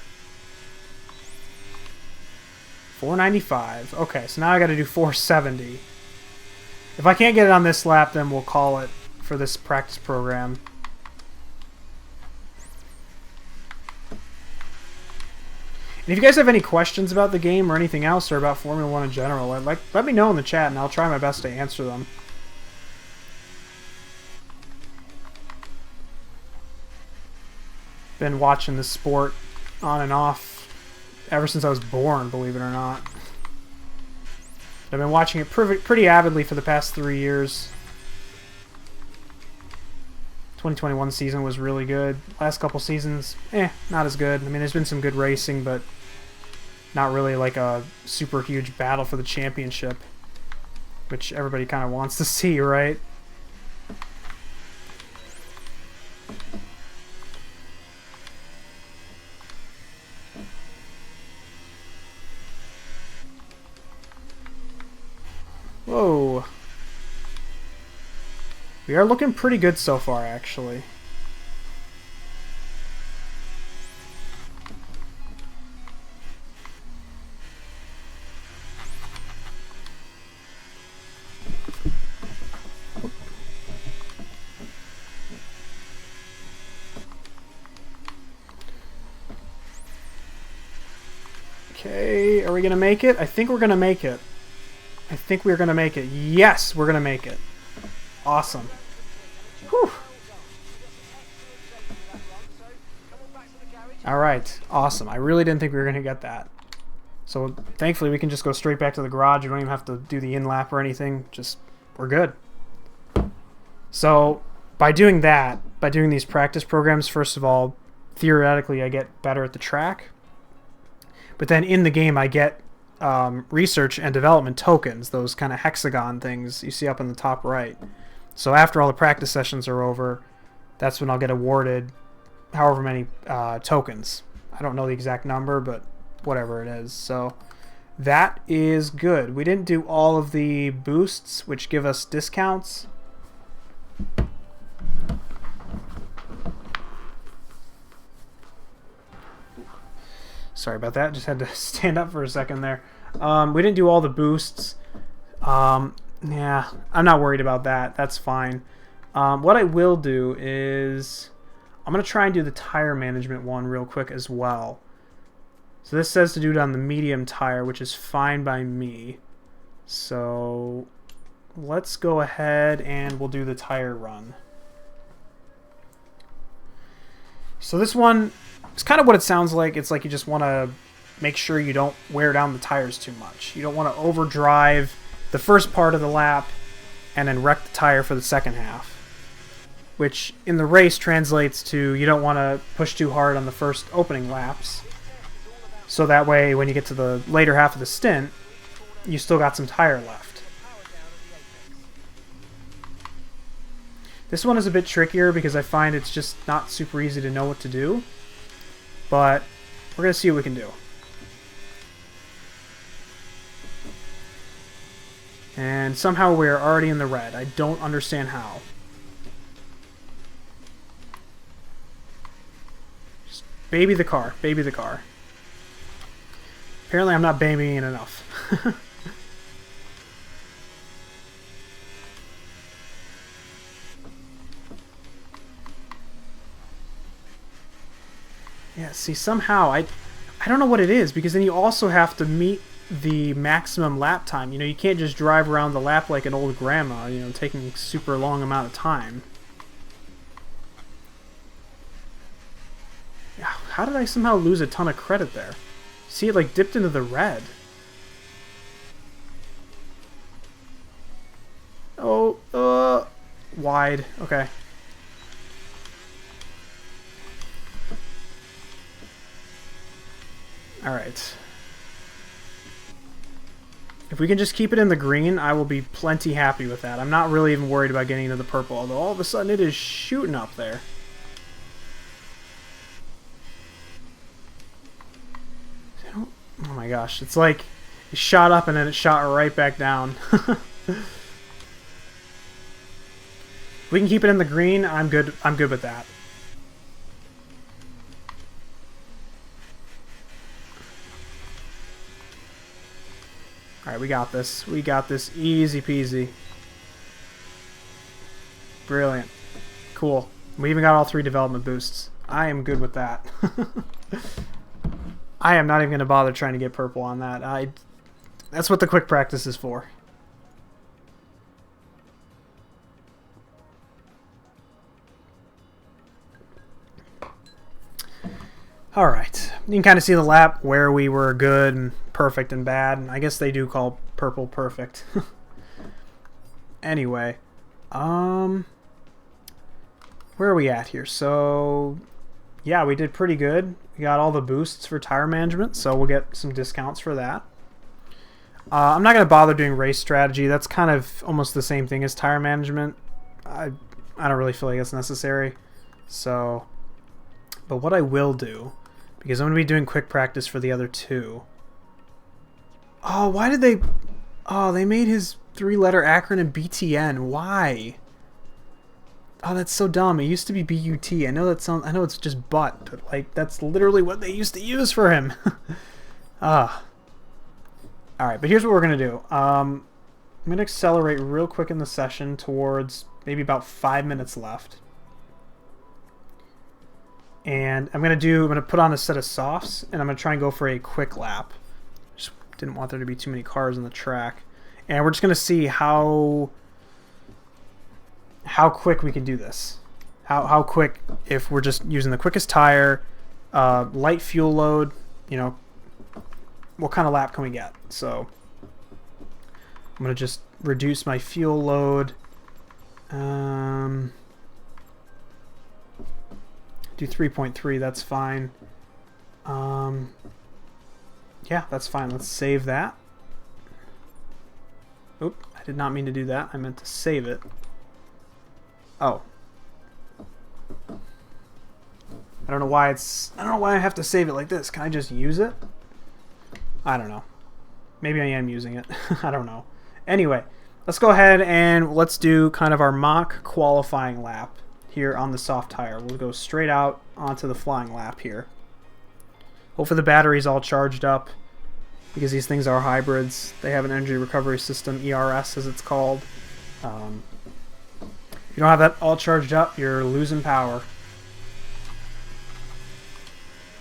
495. Okay, so now I got to do 470. If I can't get it on this lap, then we'll call it for this practice program. And if you guys have any questions about the game or anything else, or about Formula 1 in general, let me know in the chat and I'll try my best to answer them. Been watching this sport on and off ever since I was born, believe it or not. I've been watching it pretty avidly for the past 3 years. 2021 season was really good. Last couple seasons, not as good. I mean, there's been some good racing, but not really like a super huge battle for the championship, which everybody kind of wants to see, right? Whoa. We are looking pretty good so far, actually. Okay, are we gonna make it? I think we're gonna make it. I think we're gonna make it. Yes, we're gonna make it. Awesome. Whew. Alright, awesome. I really didn't think we were going to get that. So thankfully we can just go straight back to the garage. We don't even have to do the in-lap or anything. Just, we're good. So by doing that, by doing these practice programs, first of all, theoretically I get better at the track. But then in the game I get research and development tokens, those kind of hexagon things you see up in the top right. So after all the practice sessions are over, that's when I'll get awarded however many tokens. I don't know the exact number, but whatever it is. So that is good. We didn't do all of the boosts, which give us discounts. Sorry about that. Just had to stand up for a second there. We didn't do all the boosts. Yeah, I'm not worried about that. That's fine. What I will do is I'm going to try and do the tire management one real quick as well. So this says to do it on the medium tire, which is fine by me. So let's go ahead and we'll do the tire run. So this one, it's kind of what it sounds like. It's like you just want to make sure you don't wear down the tires too much. You don't want to overdrive the first part of the lap and then wreck the tire for the second half. Which in the race translates to you don't want to push too hard on the first opening laps. So that way when you get to the later half of the stint, you still got some tire left. This one is a bit trickier because I find it's just not super easy to know what to do. But we're going to see what we can do. And somehow we're already in the red. I don't understand how. Just baby the car. Baby the car. Apparently I'm not babying it enough. Yeah, see, somehow, I don't know what it is, because then you also have to meet the maximum lap time. You know, you can't just drive around the lap like an old grandma, you know, taking a super long amount of time. Yeah, how did I somehow lose a ton of credit there? See, it like dipped into the red. Oh, wide. Okay. Alright. If we can just keep it in the green, I will be plenty happy with that. I'm not really even worried about getting into the purple, although all of a sudden it is shooting up there. Oh my gosh, it's like it shot up and then it shot right back down. If we can keep it in the green, I'm good with that. Alright, we got this. We got this. Easy peasy. Brilliant. Cool. We even got all 3 development boosts. I am good with that. I am not even going to bother trying to get purple on that. That's what the quick practice is for. Alright, you can kind of see the lap where we were good and perfect and bad. I guess they do call purple perfect. Anyway, where are we at here? So, yeah, we did pretty good. We got all the boosts for tire management, so we'll get some discounts for that. I'm not going to bother doing race strategy. That's kind of almost the same thing as tire management. I don't really feel like it's necessary. So, but what I will do, because I'm going to be doing quick practice for the other 2. Oh, why did they... Oh, they made his 3-letter acronym BTN. Why? Oh, that's so dumb. It used to be BUT. I know that sounds... I know it's just but like that's literally what they used to use for him. Alright, but here's what we're going to do. I'm going to accelerate real quick in the session towards maybe about 5 minutes left. And I'm going to put on a set of softs, and I'm going to try and go for a quick lap. Just didn't want there to be too many cars on the track. And we're just going to see how quick we can do this. How quick, if we're just using the quickest tire, light fuel load, you know, what kind of lap can we get? So I'm going to just reduce my fuel load. Do 3.3, that's fine. Yeah, that's fine. Let's save that. Oop, I did not mean to do that. I meant to save it. Oh. I don't know why I have to save it like this. Can I just use it? I don't know. Maybe I am using it. I don't know. Anyway, let's go ahead and let's do kind of our mock qualifying lap here on the soft tire. We'll go straight out onto the flying lap here. Hopefully the battery's all charged up, because these things are hybrids. They have an energy recovery system, ERS as it's called. If you don't have that all charged up, you're losing power.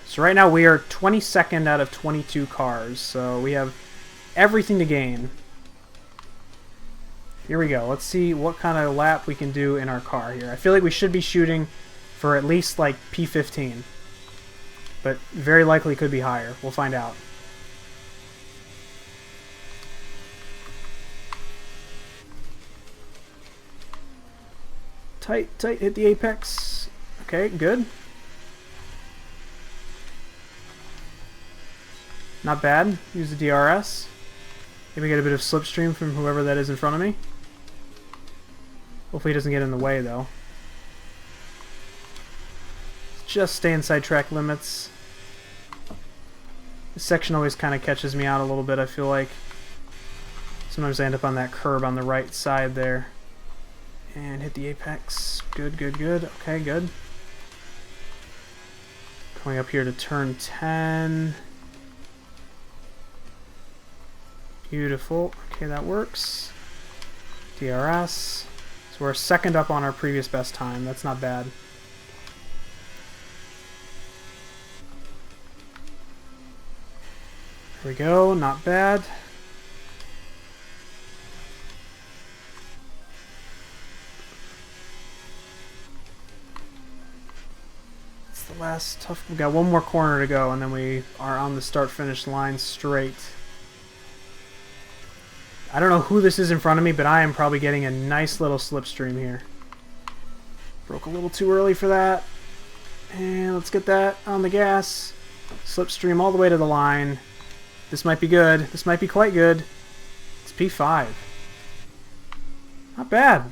So right now we are 22nd out of 22 cars, so we have everything to gain. Here we go. Let's see what kind of lap we can do in our car here. I feel like we should be shooting for at least like P15. But very likely could be higher. We'll find out. Tight, tight, hit the apex. Okay, good. Not bad. Use the DRS. Maybe get a bit of slipstream from whoever that is in front of me. Hopefully he doesn't get in the way, though. Just stay inside track limits. This section always kind of catches me out a little bit, I feel like. Sometimes I end up on that curb on the right side there. And hit the apex. Good, good, good. Okay, good. Going up here to turn 10. Beautiful. Okay, that works. DRS. So we're second up on our previous best time. That's not bad. There we go. Not bad. It's the last tough. We've got one more corner to go, and then we are on the start-finish line straight. I don't know who this is in front of me, but I am probably getting a nice little slipstream here. Broke a little too early for that. And let's get that on the gas. Slipstream all the way to the line. This might be good. This might be quite good. It's P5. Not bad.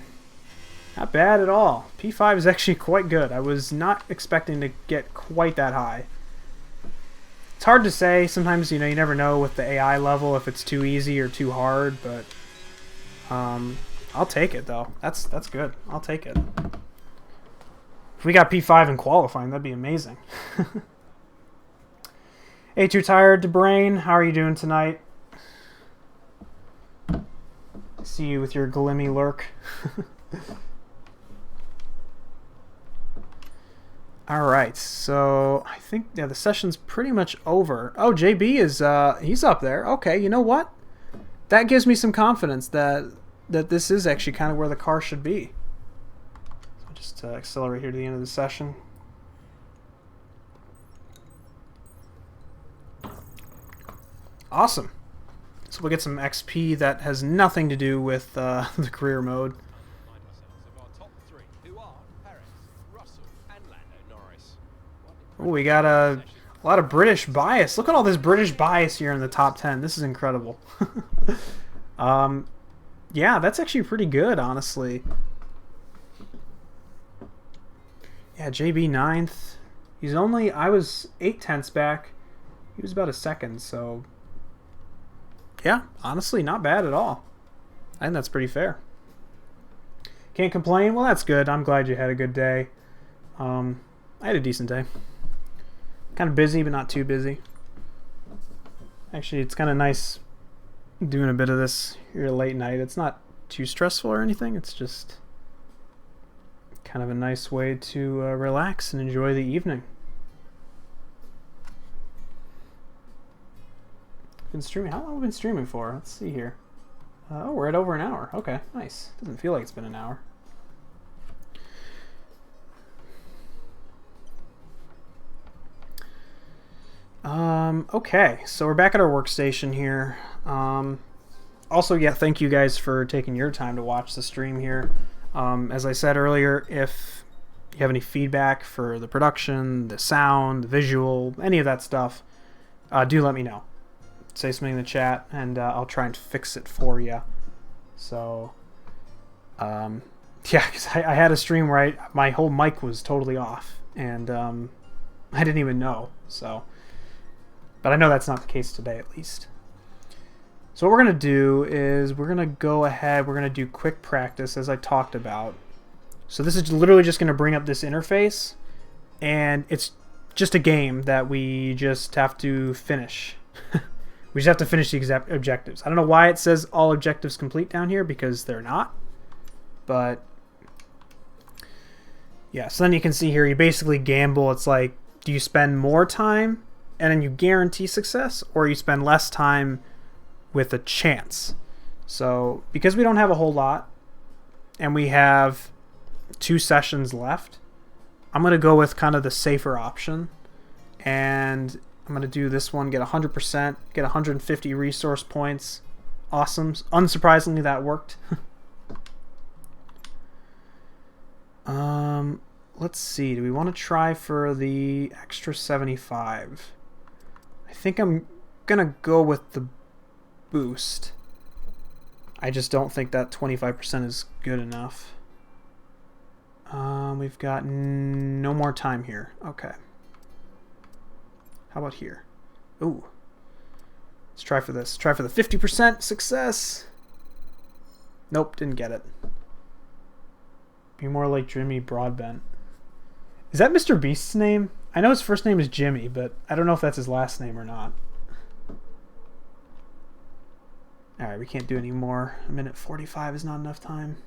Not bad at all. P5 is actually quite good. I was not expecting to get quite that high. It's hard to say. Sometimes, you know, you never know with the AI level if it's too easy or too hard, but I'll take it though. That's good. I'll take it. If we got P5 in qualifying, that'd be amazing. Hey, too tired to brain. How are you doing tonight? See you with your glimmy lurk. Alright, so I think the session's pretty much over. Oh, JB is he's up there. Okay, you know what? That gives me some confidence that this is actually kind of where the car should be. So just accelerate here to the end of the session. Awesome. So we'll get some XP that has nothing to do with the career mode. Oh, we got a lot of British bias. Look at all this British bias here in the top 10. This is incredible. Yeah, that's actually pretty good, honestly. Yeah, JB 9th. He's only... I was 8/10 back. He was about a second, so... Yeah, honestly, not bad at all. I think that's pretty fair. Can't complain? Well, that's good. I'm glad you had a good day. I had a decent day. Kind of busy, but not too busy. Actually, it's kind of nice doing a bit of this here late night. It's not too stressful or anything. It's just kind of a nice way to relax and enjoy the evening. Been streaming. How long have we been streaming for? Let's see here. Oh, we're at over an hour. Okay, nice. Doesn't feel like it's been an hour. Okay, so we're back at our workstation here. Also, yeah, thank you guys for taking your time to watch the stream here. As I said earlier, if you have any feedback for the production, the sound, the visual, any of that stuff, do let me know. Say something in the chat, and I'll try and fix it for you. So, yeah, because I had a stream where my whole mic was totally off, and I didn't even know. So, but I know that's not the case today, at least. So what we're going to do is we're going to go ahead, we're going to do quick practice, as I talked about. So this is literally just going to bring up this interface, and it's just a game that we just have to finish. We just have to finish the objectives. I don't know why it says all objectives complete down here, because they're not. But yeah, so then you can see here, you basically gamble. It's like, do you spend more time and then you guarantee success, or you spend less time with a chance? So because we don't have a whole lot and we have 2 sessions left, I'm going to go with kind of the safer option. And I'm going to do this one, get 100%, get 150 resource points. Awesome. Unsurprisingly, that worked. Let's see. Do we want to try for the extra 75? I think I'm going to go with the boost. I just don't think that 25% is good enough. We've got no more time here. Okay. How about here? Ooh. Let's try for this. Try for the 50% success. Nope, didn't get it. Be more like Jimmy Broadbent. Is that Mr. Beast's name? I know his first name is Jimmy, but I don't know if that's his last name or not. Alright, we can't do any more. A minute 45 is not enough time.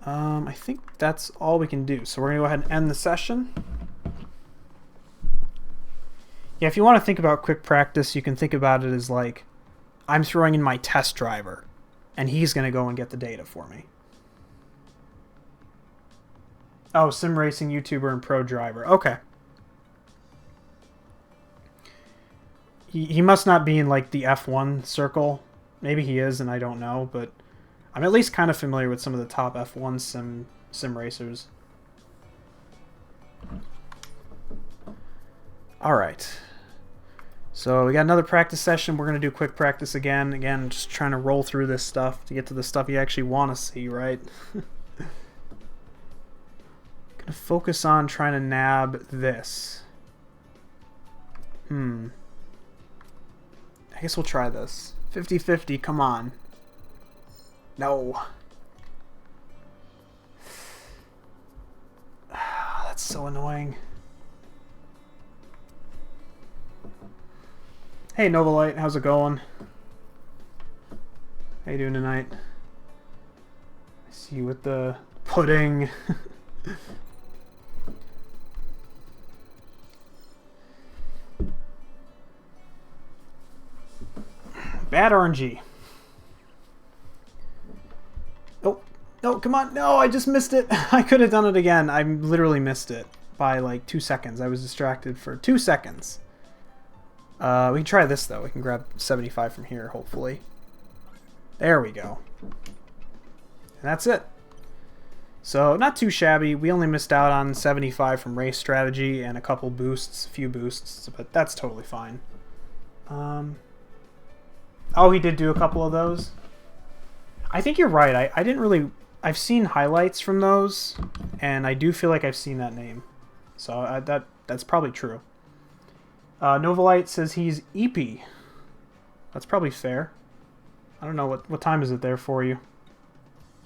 I think that's all we can do. So we're going to go ahead and end the session. Yeah, if you want to think about quick practice, you can think about it as like, I'm throwing in my test driver, and he's going to go and get the data for me. Oh, sim racing YouTuber and pro driver. Okay. He must not be in like the F1 circle. Maybe he is, and I don't know, but I'm at least kind of familiar with some of the top F1 sim racers. Alright. So we got another practice session. We're going to do quick practice again. Again, just trying to roll through this stuff to get to the stuff you actually want to see, right? Gonna focus on trying to nab this. I guess we'll try this. 50-50, come on. No. That's so annoying. Hey Novalite, how's it going? How you doing tonight? I see you with the pudding. Bad RNG. Oh, no, come on. No, I just missed it. I could have done it again. I literally missed it by like 2 seconds. I was distracted for 2 seconds. We can try this, though. We can grab 75 from here, hopefully. There we go. And that's it. So, not too shabby. We only missed out on 75 from race strategy and a couple boosts, a few boosts, but that's totally fine. Oh, he did do a couple of those. I think you're right. I didn't really... I've seen highlights from those, and I do feel like I've seen that name. So that's probably true. Novalite says he's EP. That's probably fair. I don't know, what time is it there for you?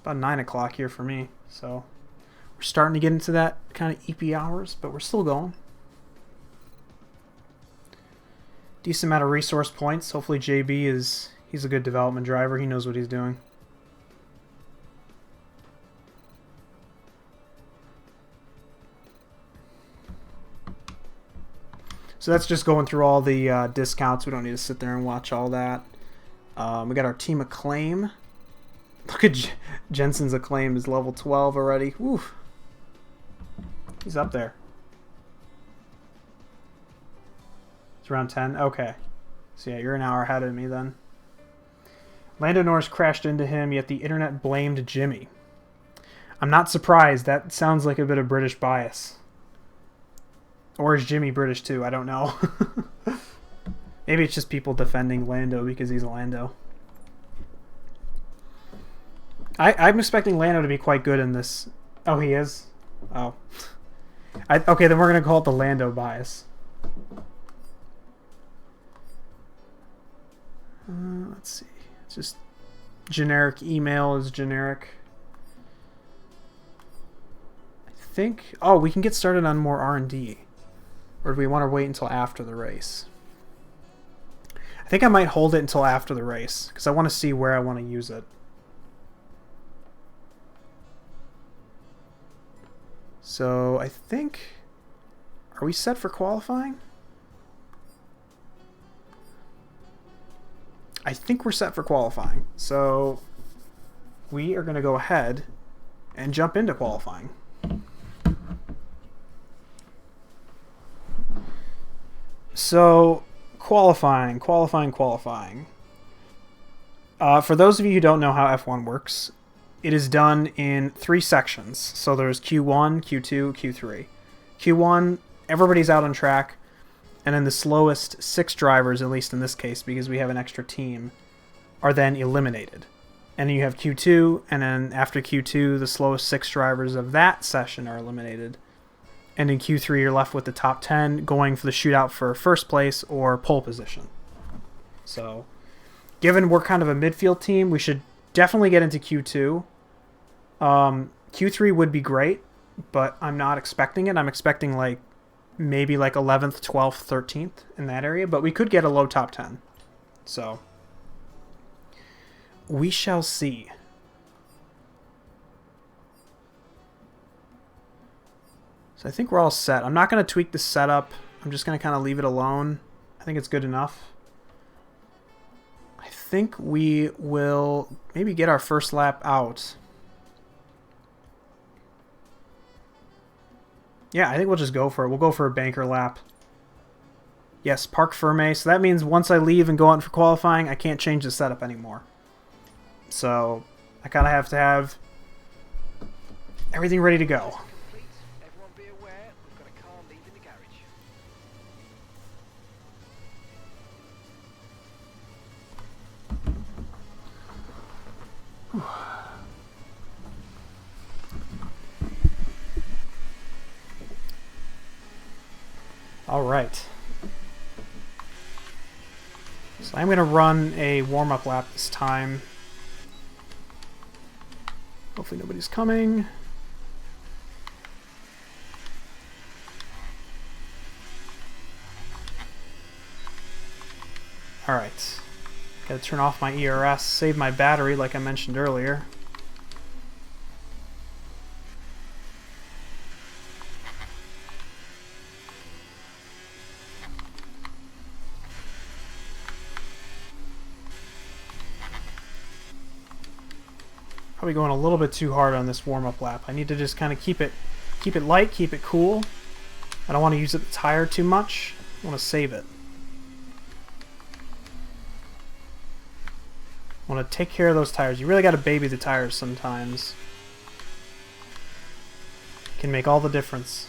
About 9 o'clock here for me. So we're starting to get into that kind of EP hours, but we're still going. Decent amount of resource points. Hopefully JB he's a good development driver. He knows what he's doing. So that's just going through all the discounts. We don't need to sit there and watch all that. We got our team acclaim. Look at Jensen's acclaim is level 12 already. Woo. He's up there. It's around 10? Okay. So yeah, you're an hour ahead of me then. Lando Norris crashed into him, yet the internet blamed Jimmy. I'm not surprised. That sounds like a bit of British bias. Or is Jimmy British too? I don't know. Maybe it's just people defending Lando because he's a Lando. I'm expecting Lando to be quite good in this. Oh, he is? Oh. Okay, then we're going to call it the Lando bias. Let's see. It's just generic email is generic. I think... Oh, we can get started on more R&D. Or do we want to wait until after the race? I think I might hold it until after the race, because I want to see where I want to use it. So, I think... Are we set for qualifying? I think we're set for qualifying. So, we are going to go ahead and jump into qualifying. So, qualifying. For those of you who don't know how F1 works, it is done in 3 sections. So there's Q1, Q2, Q3. Q1, everybody's out on track, and then the slowest 6 drivers, at least in this case, because we have an extra team, are then eliminated. And then you have Q2, and then after Q2, the slowest 6 drivers of that session are eliminated. And in Q3, you're left with the top 10 going for the shootout for first place or pole position. So, given we're kind of a midfield team, we should definitely get into Q2. Q3 would be great, but I'm not expecting it. I'm expecting like maybe like 11th, 12th, 13th in that area, but we could get a low top 10. So, we shall see. So I think we're all set. I'm not going to tweak the setup. I'm just going to kind of leave it alone. I think it's good enough. I think we will maybe get our first lap out. Yeah, I think we'll just go for it. We'll go for a banker lap. Yes, Parc Fermé. So that means once I leave and go out for qualifying, I can't change the setup anymore. So I kind of have to have everything ready to go. Everyone be aware, we've got a car leaving the garage. All right. So I'm going to run a warm-up lap this time. Hopefully nobody's coming. All right. Got to turn off my ERS, save my battery like I mentioned earlier. Probably going a little bit too hard on this warm-up lap. I need to just kind of keep it light, keep it cool. I don't want to use the tire too much. I want to save it. I want to take care of those tires. You really got to baby the tires sometimes. It can make all the difference.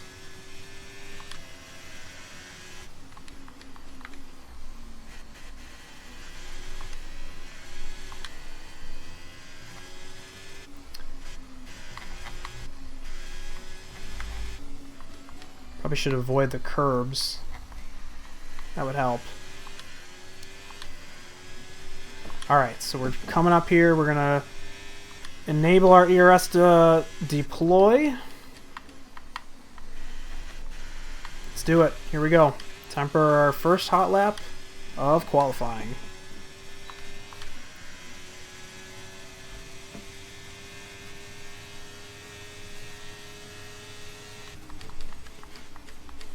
Probably should avoid the curbs. That would help. Alright, so we're coming up here. We're going to enable our ERS to deploy. Let's do it. Here we go. Time for our first hot lap of qualifying.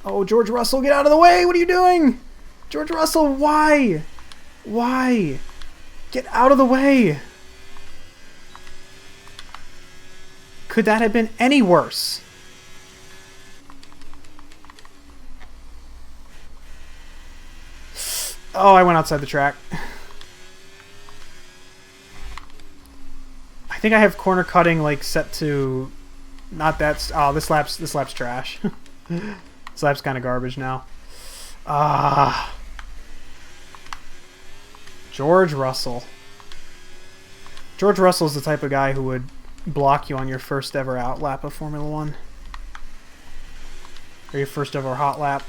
Oh, George Russell, get out of the way! What are you doing? George Russell, why? Why? Get out of the way! Could that have been any worse? Oh, I went outside the track. I think I have corner cutting like set to not that. Oh, this lap's trash. This lap's kind of garbage now. George Russell. George Russell's the type of guy who would block you on your first ever out lap of Formula One. Or your first ever hot lap.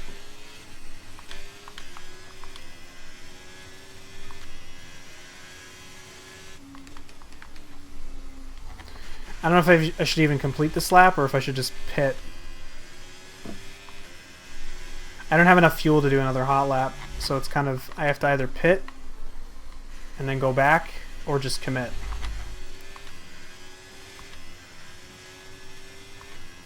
I don't know if I should even complete this lap or if I should just pit. I don't have enough fuel to do another hot lap, so it's kind of, I have to either pit and then go back or just commit.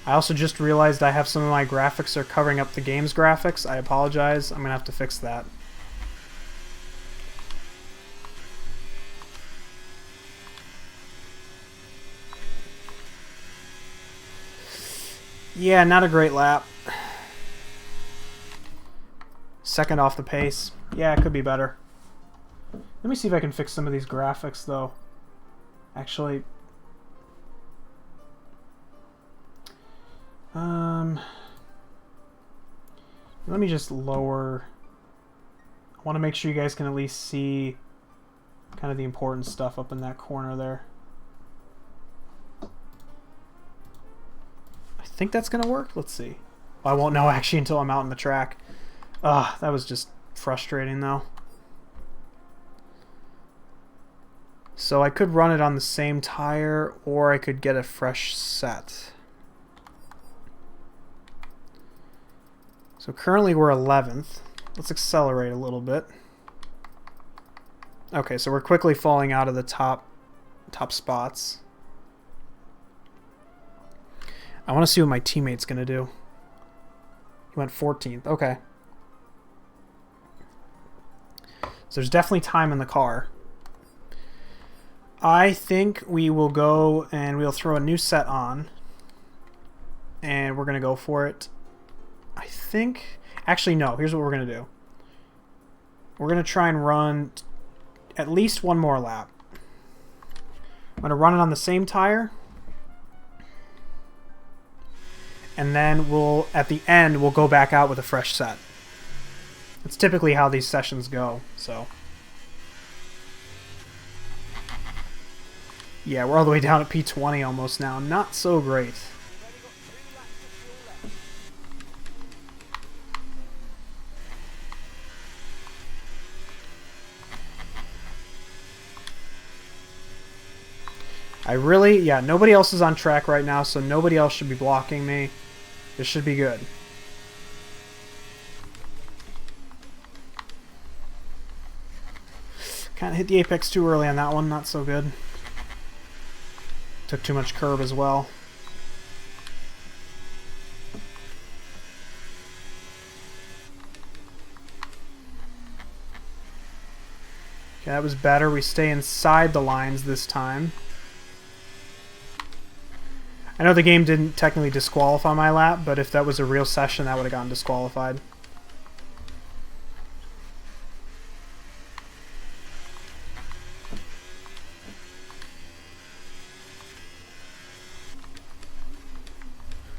I also just realized I have some of my graphics are covering up the game's graphics. I apologize. I'm going to have to fix that. Yeah, not a great lap. Second off the pace. Yeah, it could be better. Let me see if I can fix some of these graphics, though. Actually... let me just lower... I want to make sure you guys can at least see kind of the important stuff up in that corner there. I think that's going to work. Let's see. Well, I won't know actually until I'm out on the track. That was just frustrating though. So I could run it on the same tire, or I could get a fresh set. So currently we're 11th. Let's accelerate a little bit. Okay, so we're quickly falling out of the top spots. I want to see what my teammate's going to do. He went 14th. Okay. So there's definitely time in the car. I think we will go and we'll throw a new set on. And we're going to go for it. I think... Actually, no. Here's what we're going to do. We're going to try and run at least one more lap. I'm going to run it on the same tire. And then we'll, at the end, we'll go back out with a fresh set. It's typically how these sessions go, so... Yeah, we're all the way down at P20 almost now. Not so great. Yeah, nobody else is on track right now, so nobody else should be blocking me. This should be good. Kind of hit the apex too early on that one, not so good. Took too much curb as well. Okay, that was better. We stay inside the lines this time. I know the game didn't technically disqualify my lap, but if that was a real session, that would have gotten disqualified.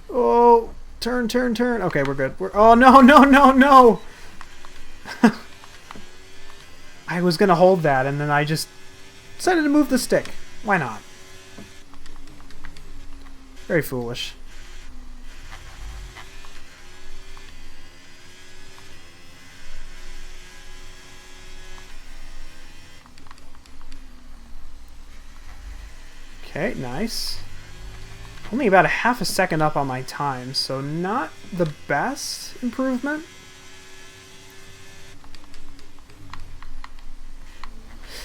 Oh, turn, turn, turn. Okay, we're good. Oh, no, no, no, no! I was going to hold that, and then I just decided to move the stick. Why not? Very foolish. Okay, nice. Only about a half a second up on my time, so not the best improvement.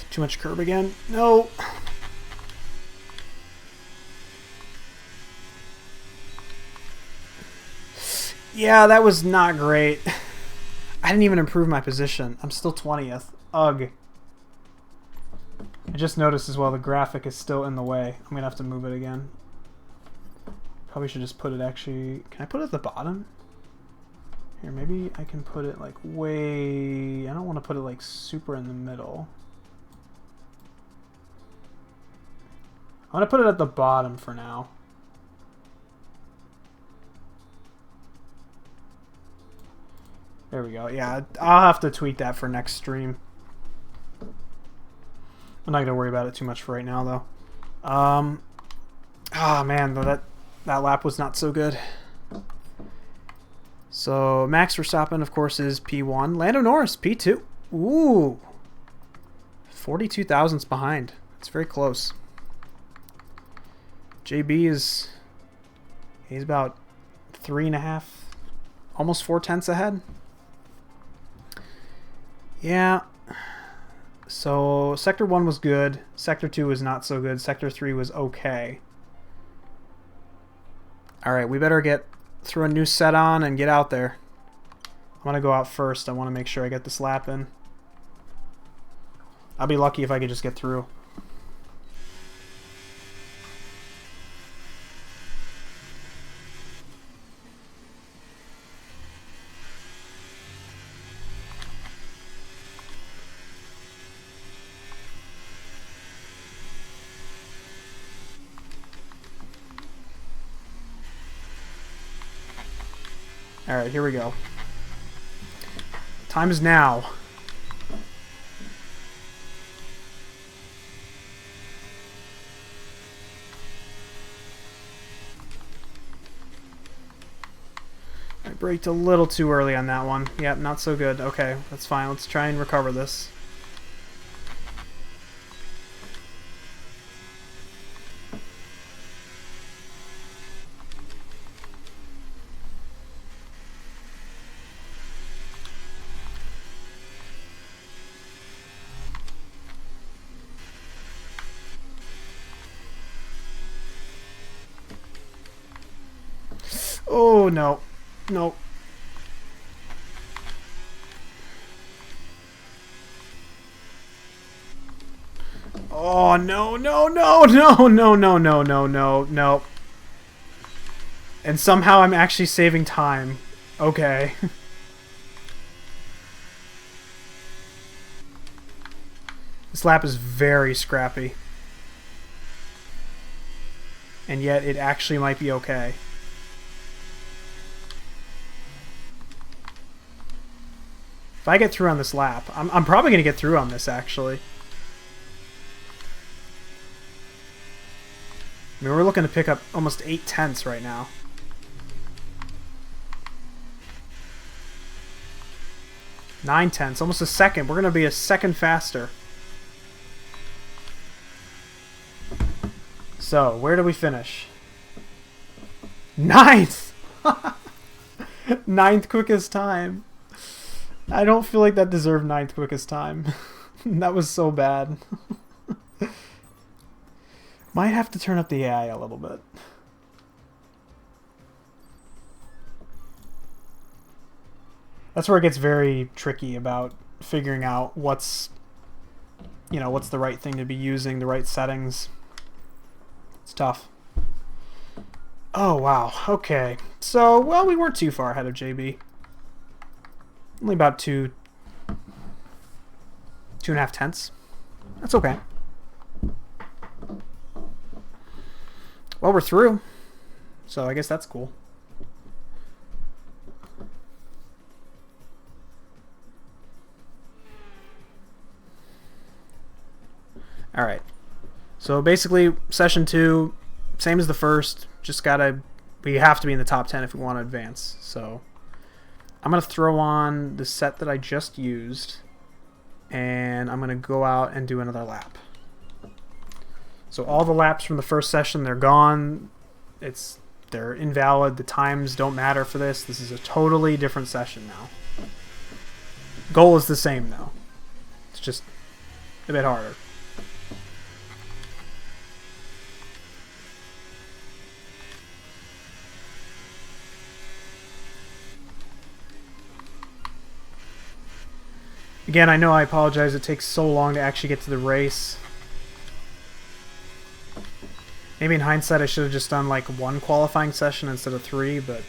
Too much curb again. No. Yeah, that was not great. I didn't even improve my position. I'm still 20th. Ugh. I just noticed as well the graphic is still in the way. I'm going to have to move it again. Probably should just put it actually... Can I put it at the bottom? Here, maybe I can put it like way... I don't want to put it like super in the middle. I'm going to put it at the bottom for now. There we go. Yeah, I'll have to tweak that for next stream. I'm not going to worry about it too much for right now, though. Ah, man, that lap was not so good. So, Max Verstappen, of course, is P1. Lando Norris, P2. Ooh. 42 thousandths behind. It's very close. JB is... He's about 3.5, almost 4 tenths ahead. Yeah, so Sector 1 was good, Sector 2 was not so good, Sector 3 was okay. Alright, we better throw a new set on and get out there. I'm going to go out first, I want to make sure I get this lap in. I'll be lucky if I could just get through. Alright, here we go. Time is now. I braked a little too early on that one. Yep, not so good. Okay, that's fine. Let's try and recover this. Oh, no. No. Oh, no, no, no, no, no, no, no, no, no, no. And somehow I'm actually saving time. Okay. This lap is very scrappy. And yet it actually might be okay. If I get through on this lap, I'm probably going to get through on this, actually. I mean, we're looking to pick up almost 8/10 right now. 9/10, almost a second. We're going to be a second faster. So, where do we finish? 9th! 9th quickest time. I don't feel like that deserved 9th quickest time. That was so bad. Might have to turn up the AI a little bit. That's where it gets very tricky about figuring out what's, you know, what's the right thing to be using, the right settings. It's tough. Oh, wow. Okay. So, well, we weren't too far ahead of JB. Only about 2.5 tenths. That's okay. Well, we're through. So I guess that's cool. Alright. So basically, session 2, same as the first. Just gotta... We have to be in the top 10 if we want to advance. So I'm going to throw on the set that I just used. And I'm going to go out and do another lap. So all the laps from the first session, they're gone. They're invalid. The times don't matter for this. This is a totally different session now. Goal is the same, though. It's just a bit harder. Again, I know I apologize. It takes so long to actually get to the race. Maybe in hindsight I should have just done like 1 qualifying session instead of 3, but...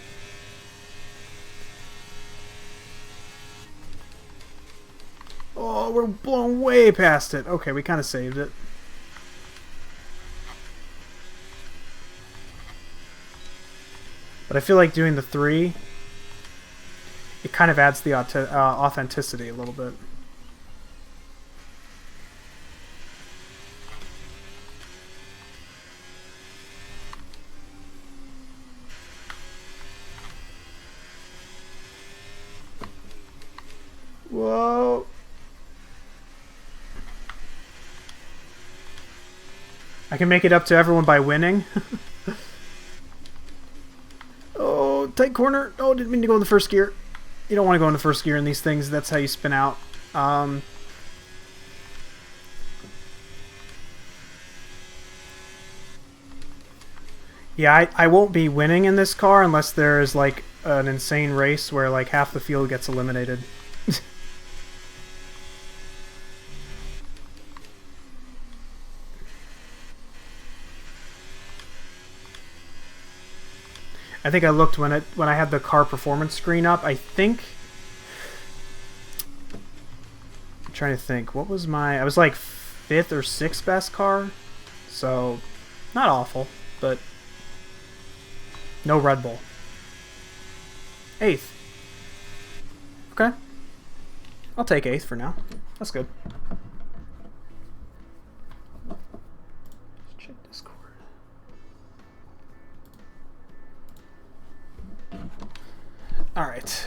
Oh, we're blown way past it. Okay, we kind of saved it. But I feel like doing the 3, it kind of adds the authenticity a little bit. Whoa. I can make it up to everyone by winning. Oh, tight corner. Oh, didn't mean to go in the first gear. You don't want to go in the first gear in these things. That's how you spin out. Yeah, I won't be winning in this car unless there's like an insane race where like half the field gets eliminated. I think I looked when I had the car performance screen up. I think I'm trying to think. What was my... I was like 5th or 6th best car. So not awful, but no Red Bull. 8th. Okay. I'll take 8th for now. That's good. Let's check Discord. Alright.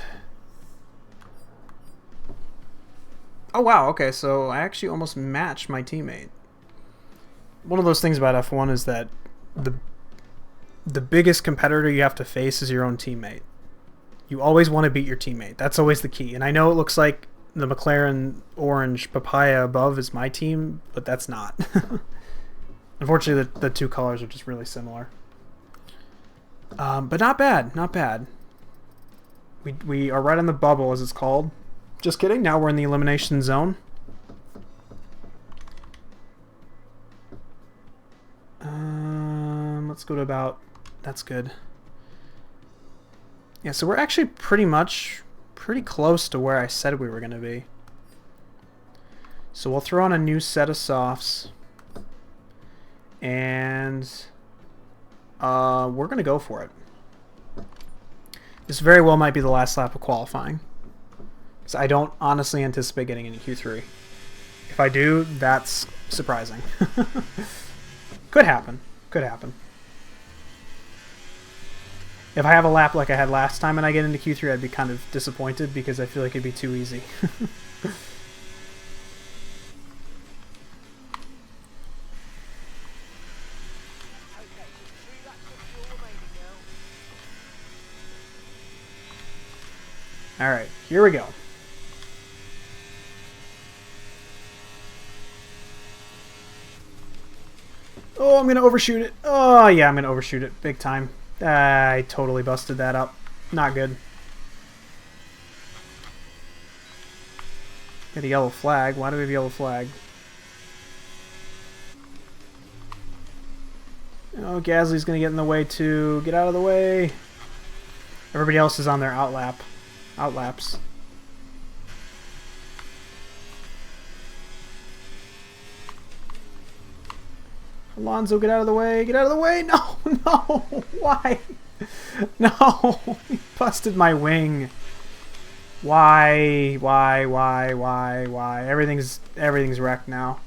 Oh wow, okay, so I actually almost matched my teammate. One of those things about F1 is that the biggest competitor you have to face is your own teammate. You always want to beat your teammate. That's always the key. And I know it looks like the McLaren orange papaya above is my team, but that's not. Unfortunately, the two colors are just really similar. But not bad, not bad. We are right on the bubble, as it's called. Just kidding, now we're in the elimination zone. Let's go to about... That's good. Yeah, so we're actually pretty close to where I said we were going to be. So we'll throw on a new set of softs. And we're going to go for it. This very well might be the last lap of qualifying. Because I don't honestly anticipate getting into Q3. If I do, that's surprising. Could happen. Could happen. If I have a lap like I had last time and I get into Q3, I'd be kind of disappointed because I feel like it'd be too easy. Alright, here we go. Oh, I'm going to overshoot it. Oh, yeah, I'm going to overshoot it big time. I totally busted that up. Not good. Got a yellow flag. Why do we have a yellow flag? Oh, Gasly's going to get in the way too. Get out of the way. Everybody else is on their outlaps. Alonso, get out of the way! Get out of the way! No! No! Why? No! He busted my wing. Why? Everything's wrecked now.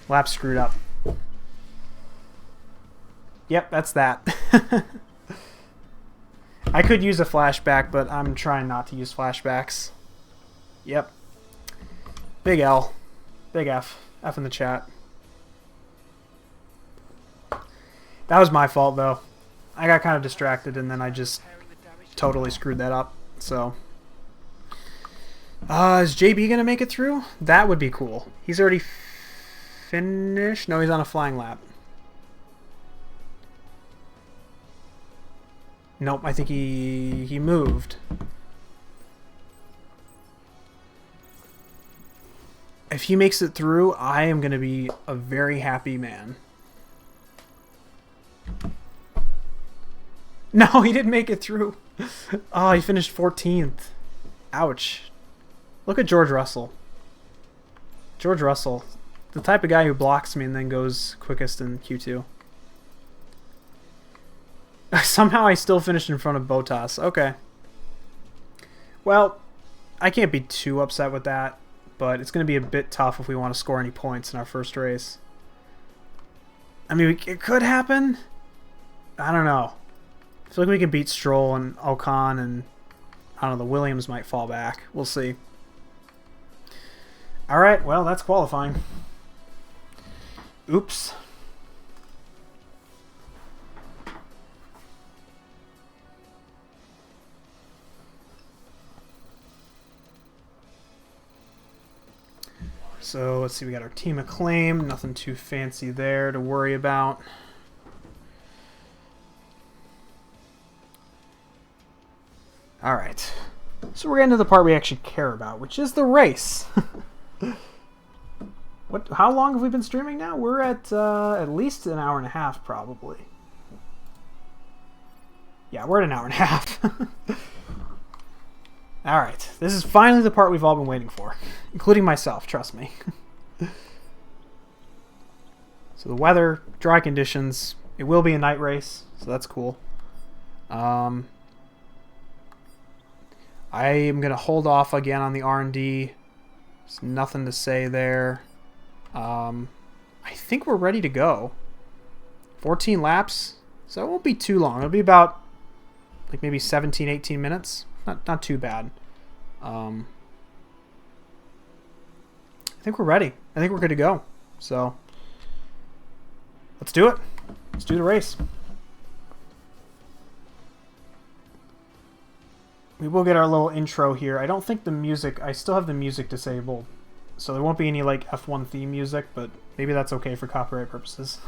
Lap screwed up. Yep, that's that. I could use a flashback, but I'm trying not to use flashbacks. Yep. Big L. Big F. F in the chat. That was my fault, though. I got kind of distracted, and then I just totally screwed that up. So, is JB going to make it through? That would be cool. He's already finished? No, he's on a flying lap. Nope, I think he moved. If he makes it through, I am going to be a very happy man. No, he didn't make it through. Oh, he finished 14th. Ouch. Look at George Russell. George Russell. The type of guy who blocks me and then goes quickest in Q2. Somehow I still finished in front of Bottas. Okay. Well, I can't be too upset with that, but it's going to be a bit tough if we want to score any points in our first race. I mean, it could happen. I don't know. I feel like we can beat Stroll and Ocon, and I don't know, the Williams might fall back. We'll see. Alright, well, that's qualifying. Oops. So let's see, we got our team acclaim, nothing too fancy there to worry about. Alright, so we're getting to the part we actually care about, which is the race. How long have we been streaming now? We're at least an hour and a half, probably. Yeah, we're at an hour and a half. Alright, this is finally the part we've all been waiting for. Including myself, trust me. So the weather, dry conditions, It will be a night race, so that's cool. I am going to hold off again on the R&D. There's nothing to say there. I think we're ready to go. 14 laps, so it won't be too long. It'll be about like maybe 17, 18 minutes. Not too bad. I think we're ready. I think we're good to go. So let's do it. Let's do the race. We will get our little intro here. I don't think the music... I still have the music disabled. So there won't be any like F1 theme music, but maybe that's okay for copyright purposes.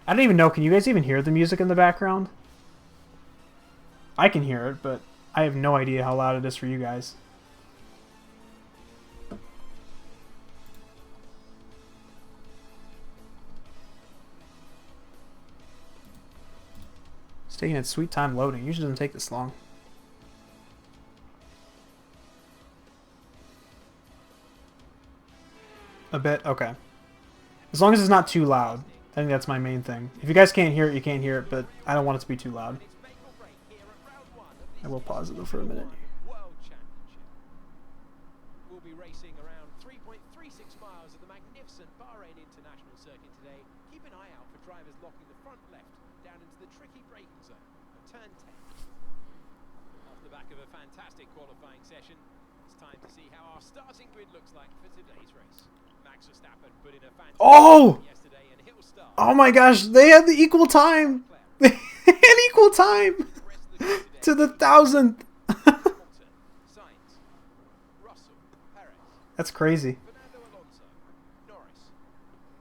I don't even know. Can you guys even hear the music in the background? I can hear it, but I have no idea how loud it is for you guys. It's taking its sweet time loading. It usually doesn't take this long. A bit? Okay. As long as it's not too loud. I think that's my main thing. If you guys can't hear it, you can't hear it, but I don't want it to be too loud. I will pause it though for a minute. World Championship. We'll be racing around 3.36 miles of the magnificent Bahrain International Circuit today. Keep an eye out for drivers locking the front left down into the tricky braking zone at turn 10. Off the back of a fantastic qualifying session, it's time to see how our starting grid looks like for today's race. Max Verstappen put in a fantastic yesterday and he'll start. Oh my gosh, they had the equal time! They had equal time! To the 1000th! That's crazy. Fernando Alonso, Norris,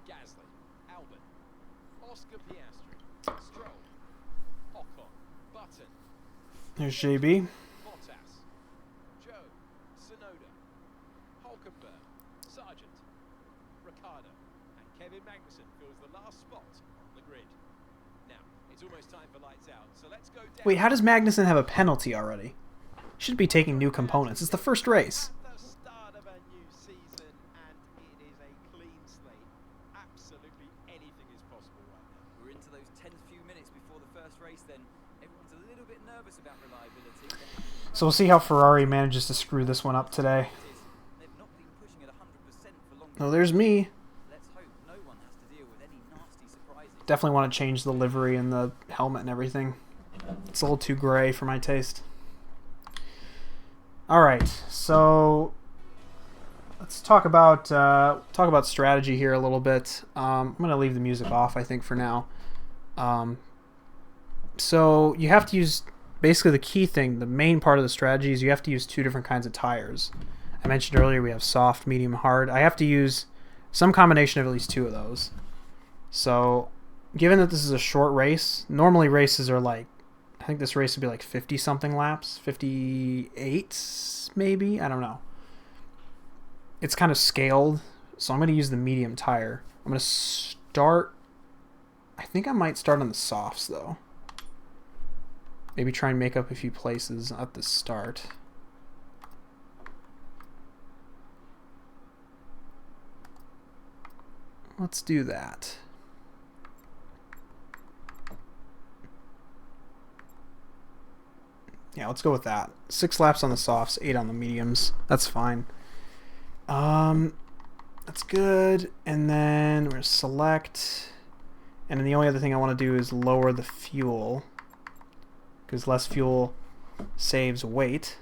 Gasly, Albon, Oscar Piastri, Stroll, Ocon, Button, There's JB. Bottas, Joe, Tsunoda, Hulkenberg, Sargent, Ricciardo, and Kevin Magnussen fills the last spot on the grid. Now, it's almost time for lights out, so let's go down. Wait, how does Magnussen have a penalty already? Should be taking new components. It's the first race. The start of a new season, and it is a clean slate. Absolutely anything is possible right now. We're into those tense few minutes before the first race then. Everyone's a little bit nervous about reliability. So we'll see how Ferrari manages to screw this one up today. They've not been pushing at 100% for long. Oh, there's me. Let's hope no one has to deal with any nasty surprises. Definitely want to change the livery and the helmet and everything. It's a little too gray for my taste. Alright, so let's talk about strategy here a little bit. I'm going to leave the music off, I think, for now. So you have to use, basically the key thing, the main part of the strategy is you have to use two different kinds of tires. I mentioned earlier we have soft, medium, hard. I have to use some combination of at least two of those. So given that this is a short race, normally races are like, I think this race would be like 50-something laps, 58 maybe, I don't know. It's kind of scaled, so I'm going to use the medium tire. I'm going to start, I think I might start on the softs though. Maybe try and make up a few places at the start. Let's do that. Yeah, let's go with that. 6 laps on the softs, 8 on the mediums. That's fine. That's good. And then we're going to select. And then the only other thing I want to do is lower the fuel, because less fuel saves weight.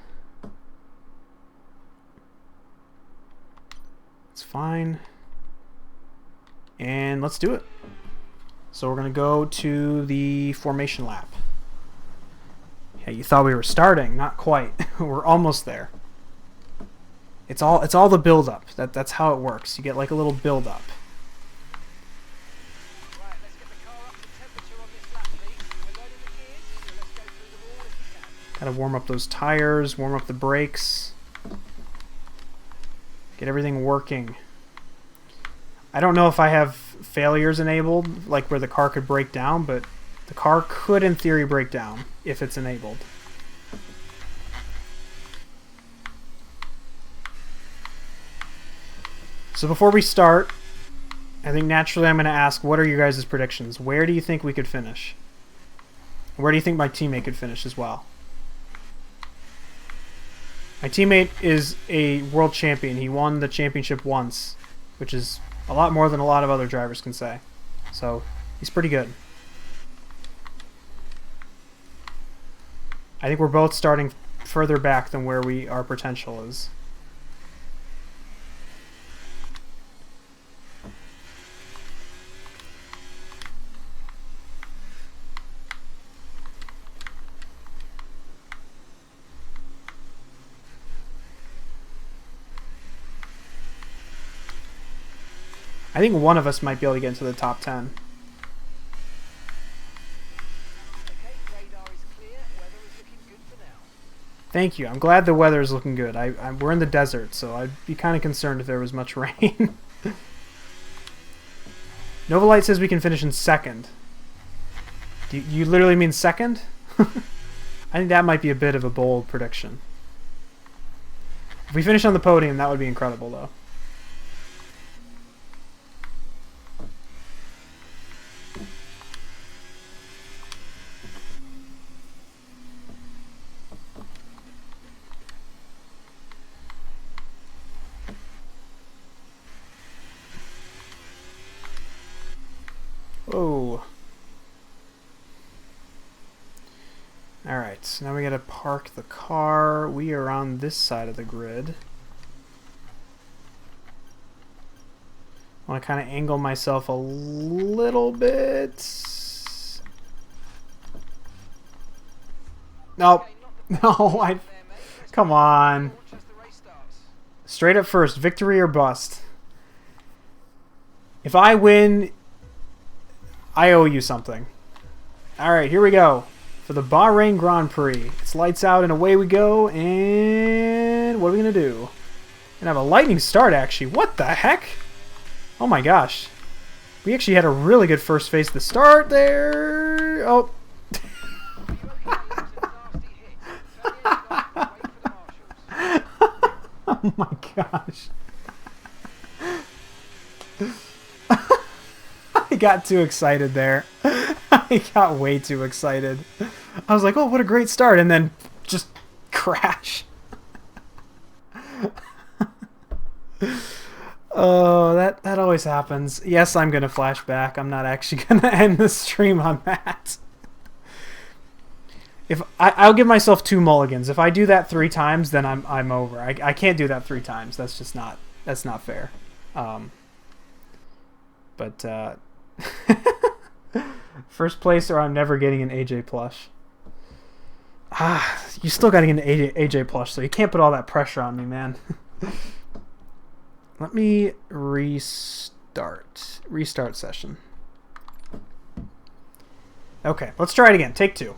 It's fine. And let's do it. So we're going to go to the formation lap. Yeah, you thought we were starting, not quite. We're almost there. It's all the build up. That's how it works. You get like a little build up. Right, let's get the car up to temperature on this lap, please. We're loading the gears, so let's go through them all if we can. Gotta warm up those tires, warm up the brakes. Get everything working. I don't know if I have failures enabled, like where the car could break down, but the car could in theory break down if it's enabled. So before we start, I think naturally I'm going to ask, what are your guys' predictions? Where do you think we could finish? Where do you think my teammate could finish as well? My teammate is a world champion. He won the championship once, which is a lot more than a lot of other drivers can say. So, he's pretty good. I think we're both starting further back than where our potential is. I think one of us might be able to get into the top 10. Okay, radar is clear. Weather is looking good for now. Thank you. I'm glad the weather is looking good. We're in the desert, so I'd be kind of concerned if there was much rain. Novalite says we can finish in second. Do you literally mean second? I think that might be a bit of a bold prediction. If we finish on the podium, that would be incredible, though. Whoa. Alright, so now we gotta park the car. We are on this side of the grid. I want to kind of angle myself a little bit. Nope. No, come on. Straight up first, victory or bust. If I win, I owe you something. Alright, here we go. For the Bahrain Grand Prix. It's lights out and away we go. And what are we going to do? We're going to have a lightning start, actually. What the heck? Oh my gosh. We actually had a really good first phase to start there. Oh. Oh my gosh. I got too excited there. I got way too excited. I was like, oh, what a great start. And then just crash. Oh, that always happens. Yes, I'm going to flash back. I'm not actually going to end the stream on that. If I'll give myself 2 mulligans. If I do that 3 times, then I'm over. I can't do that 3 times. That's just not fair. But first place or I'm never getting an AJ plush. You still got to get an AJ plush, so you can't put all that pressure on me, man. Let me restart session. Okay, let's try it again. Take 2.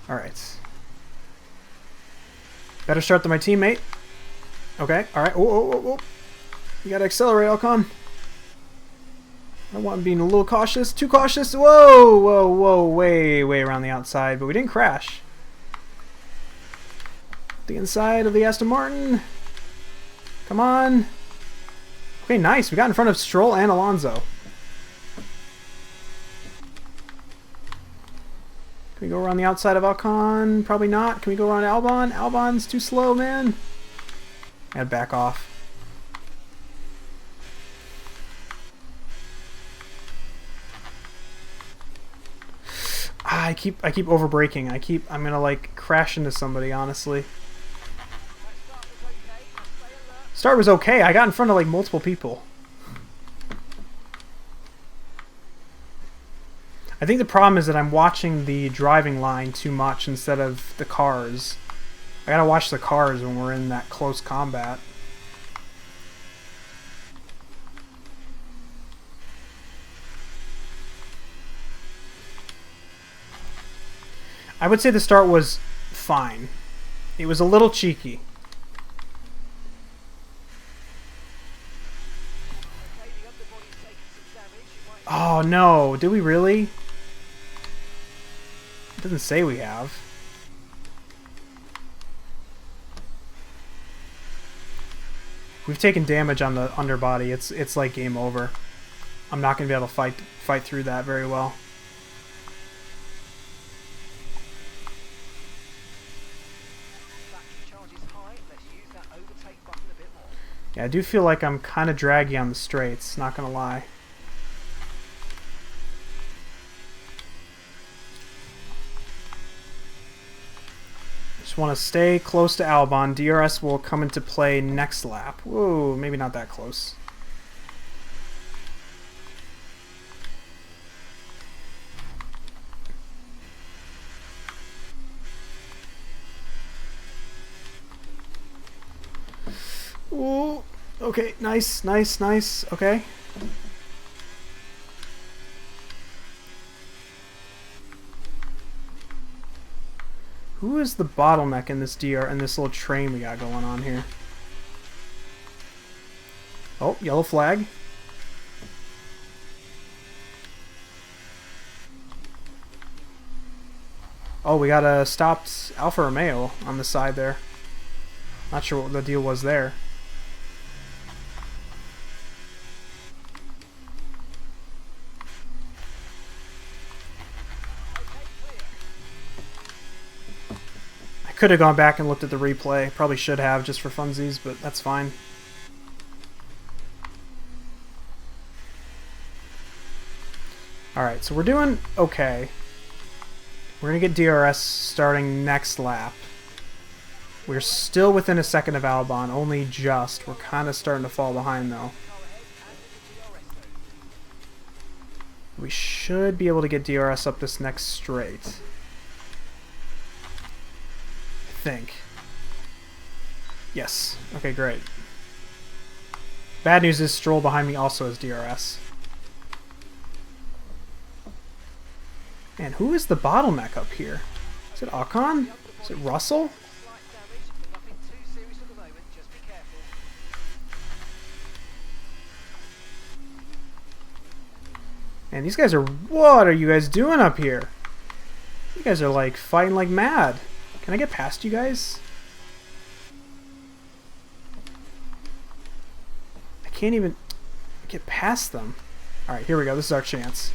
Alright. Better start than my teammate. Okay, alright. Whoa. You gotta accelerate, Alcon. I want being a little cautious. Too cautious. Whoa. Way around the outside, but we didn't crash. The inside of the Aston Martin. Come on. Okay, nice. We got in front of Stroll and Alonso. Can we go around the outside of Alcon? Probably not. Can we go around Albon? Albon's too slow, man. I gotta back off. I keep over braking. I'm gonna like crash into somebody, honestly. Start was okay. I got in front of like multiple people. I think the problem is that I'm watching the driving line too much instead of the cars. I gotta watch the cars when we're in that close combat. I would say the start was fine. It was a little cheeky. Oh no, did we really? It doesn't say we have. We've taken damage on the underbody. It's like game over. I'm not going to be able to fight through that very well. Battery charge is high. Let's use that overtake button a bit more. Yeah, I do feel like I'm kind of draggy on the straights, not going to lie. Just want to stay close to Albon. DRS will come into play next lap. Whoa, maybe not that close. Ooh, okay, nice, nice, nice. Okay. Who is the bottleneck in this in this little train we got going on here? Oh, yellow flag. Oh, we got a stopped Alfa Romeo on the side there. Not sure what the deal was there. Could have gone back and looked at the replay. Probably should have, just for funsies, but that's fine. Alright, so we're doing okay. We're going to get DRS starting next lap. We're still within a second of Albon, only just. We're kind of starting to fall behind, though. We should be able to get DRS up this next straight. Think. Yes. Okay, great. Bad news is Stroll behind me also has DRS. And who is the bottleneck up here? Is it Ocon? Is it Russell? Slight damage, but nothing too serious at the moment. Just be careful. Man, these guys are... What are you guys doing up here? You guys are like fighting like mad. Can I get past you guys? I can't even get past them. Alright, here we go. This is our chance.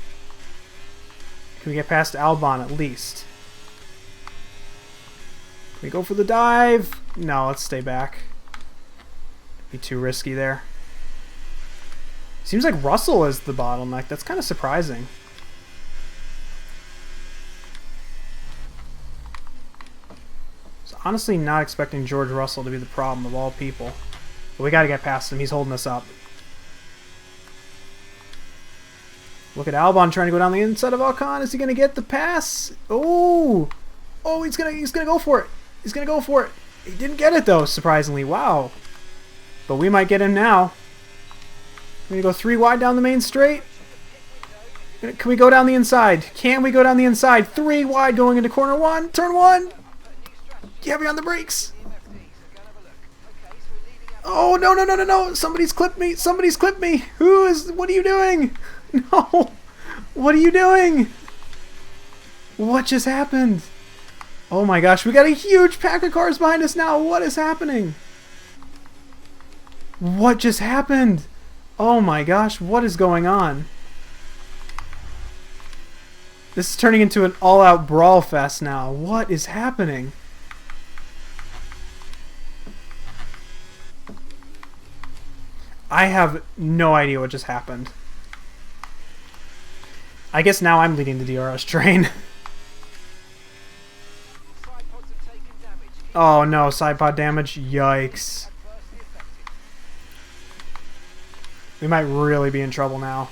Can we get past Albon at least? Can we go for the dive? No, let's stay back. Be too risky there. Seems like Russell is the bottleneck. That's kind of surprising. Honestly not expecting George Russell to be the problem of all people. But we gotta get past him. He's holding us up. Look at Albon trying to go down the inside of Ocon. Is he gonna get the pass? Oh! Oh, he's gonna go for it. He's gonna go for it. He didn't get it though, surprisingly. Wow. But we might get him now. We're gonna go 3 wide down the main straight. Can we go down the inside? Can we go down the inside? 3 wide going into corner 1. Turn 1. Get me on the brakes. Oh, no, no, no, no, no. Somebody's clipped me. Somebody's clipped me. What are you doing? No. What are you doing? What just happened? Oh my gosh, we got a huge pack of cars behind us now. What is happening? What just happened? Oh my gosh, what is going on? This is turning into an all-out brawl fest now. What is happening? I have no idea what just happened. I guess now I'm leading the DRS train. Oh no, side pod damage. Yikes. We might really be in trouble now.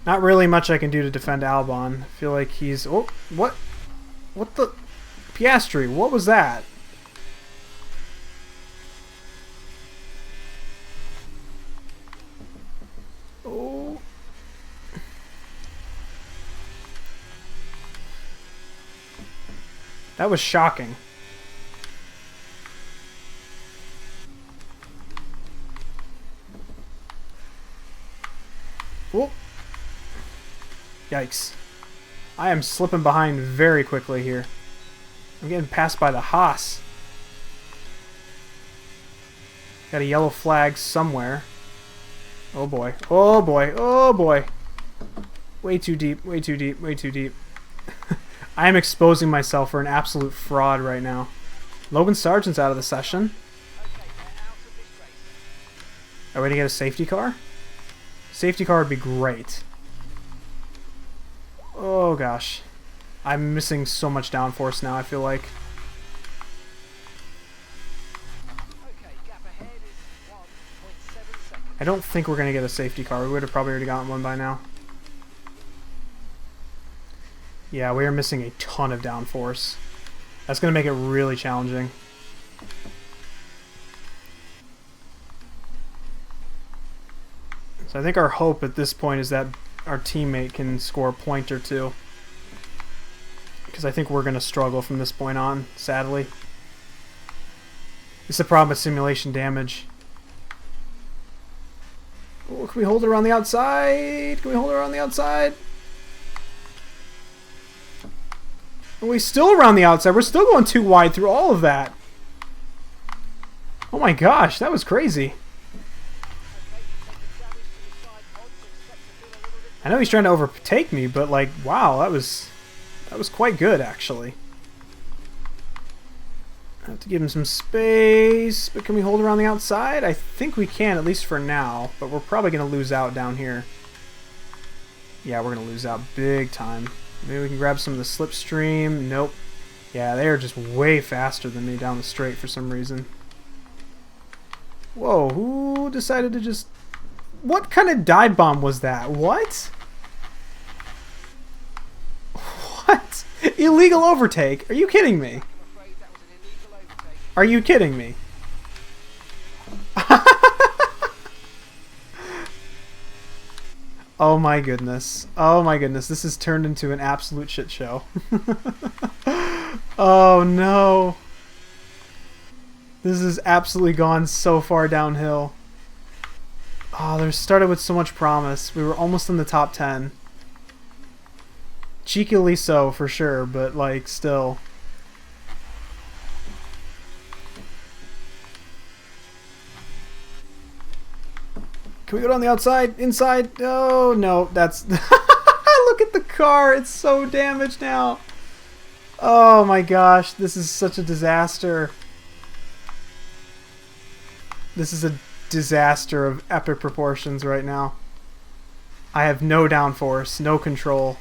Not really much I can do to defend Albon. I feel like he's... Oh, what? What the... Piastri, what was that? Oh. That was shocking. Whoop. Yikes. I am slipping behind very quickly here. I'm getting passed by the Haas. Got a yellow flag somewhere. Oh boy. Oh boy. Oh boy. Way too deep. Way too deep. Way too deep. I am exposing myself for an absolute fraud right now. Logan Sargent's out of the session. Are we going to get a safety car? Safety car would be great. Oh gosh. I'm missing so much downforce now, I feel like. I don't think we're going to get a safety car. We would have probably already gotten one by now. Yeah, we are missing a ton of downforce. That's going to make it really challenging. So I think our hope at this point is that our teammate can score a point or two. Because I think we're going to struggle from this point on, sadly. It's the problem with simulation damage. Oh, can we hold it around the outside? Can we hold it around the outside? Are we still around the outside? We're still going too wide through all of that. Oh my gosh, that was crazy. I know he's trying to overtake me, but like, wow, that was quite good actually. I have to give him some space, but can we hold around the outside? I think we can, at least for now, but we're probably going to lose out down here. Yeah, we're going to lose out big time. Maybe we can grab some of the slipstream. Nope. Yeah, they are just way faster than me down the straight for some reason. Whoa, who decided to just... What kind of dive bomb was that? What? What? Illegal overtake? Are you kidding me? Are you kidding me? Oh my goodness. Oh my goodness. This has turned into an absolute shit show. Oh no. This has absolutely gone so far downhill. Oh, they started with so much promise. We were almost in the top 10. Cheekily so, for sure, but like, still. Can we go down the outside? Inside? Oh, no. That's... Look at the car. It's so damaged now. Oh, my gosh. This is such a disaster. This is a disaster of epic proportions right now. I have no downforce, no control.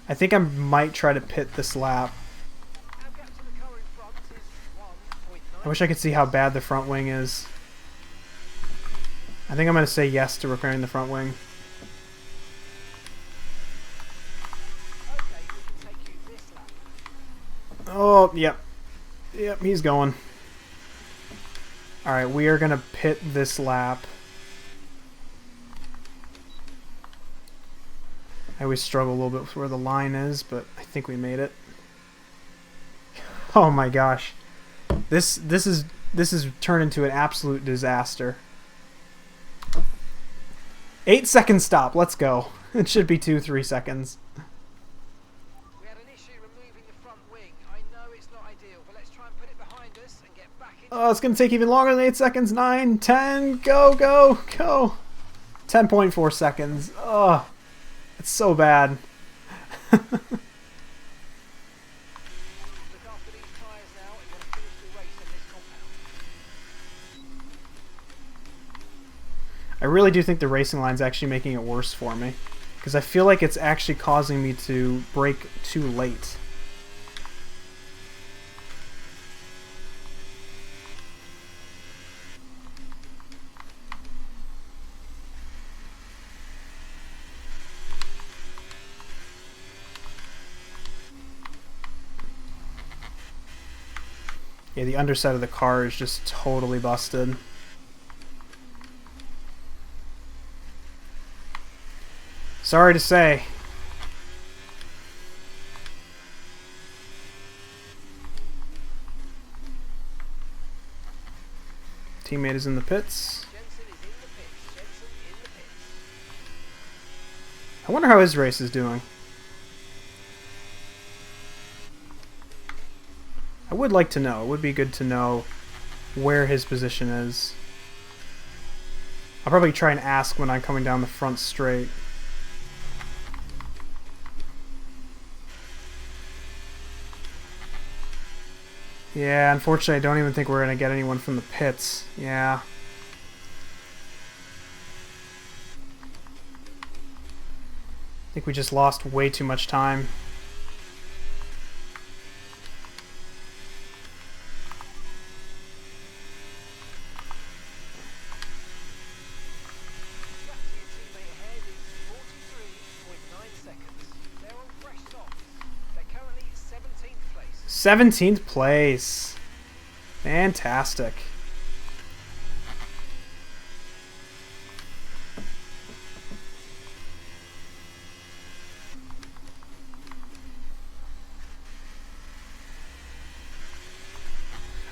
I think I might try to pit this lap. I wish I could see how bad the front wing is. I think I'm going to say yes to repairing the front wing. Oh, yep. Yep, he's going. Alright, we are going to pit this lap. I always struggle a little bit with where the line is, but I think we made it. Oh my gosh. This is turned into an absolute disaster. 8-second stop. Let's go. It should be 2-3 seconds. We had an issue removing the front wing. I know it's not ideal, but let's try and put it behind us and get back in. Oh, it's going to take even longer than 8 seconds. 9, 10, go, go, go. 10.4 seconds. Oh, it's so bad. I really do think the racing line's actually making it worse for me, because I feel like it's actually causing me to brake too late. Yeah, the underside of the car is just totally busted. Sorry to say. Teammate is in the pits. I wonder how his race is doing. would like to know. It would be good to know where his position is. I'll probably try and ask when I'm coming down the front straight. Yeah, unfortunately, I don't even think we're going to get anyone from the pits. Yeah. I think we just lost way too much time. Gap to your teammate ahead is 43.9 seconds. They're on fresh softs. They're currently 17th place. 17th place. Fantastic.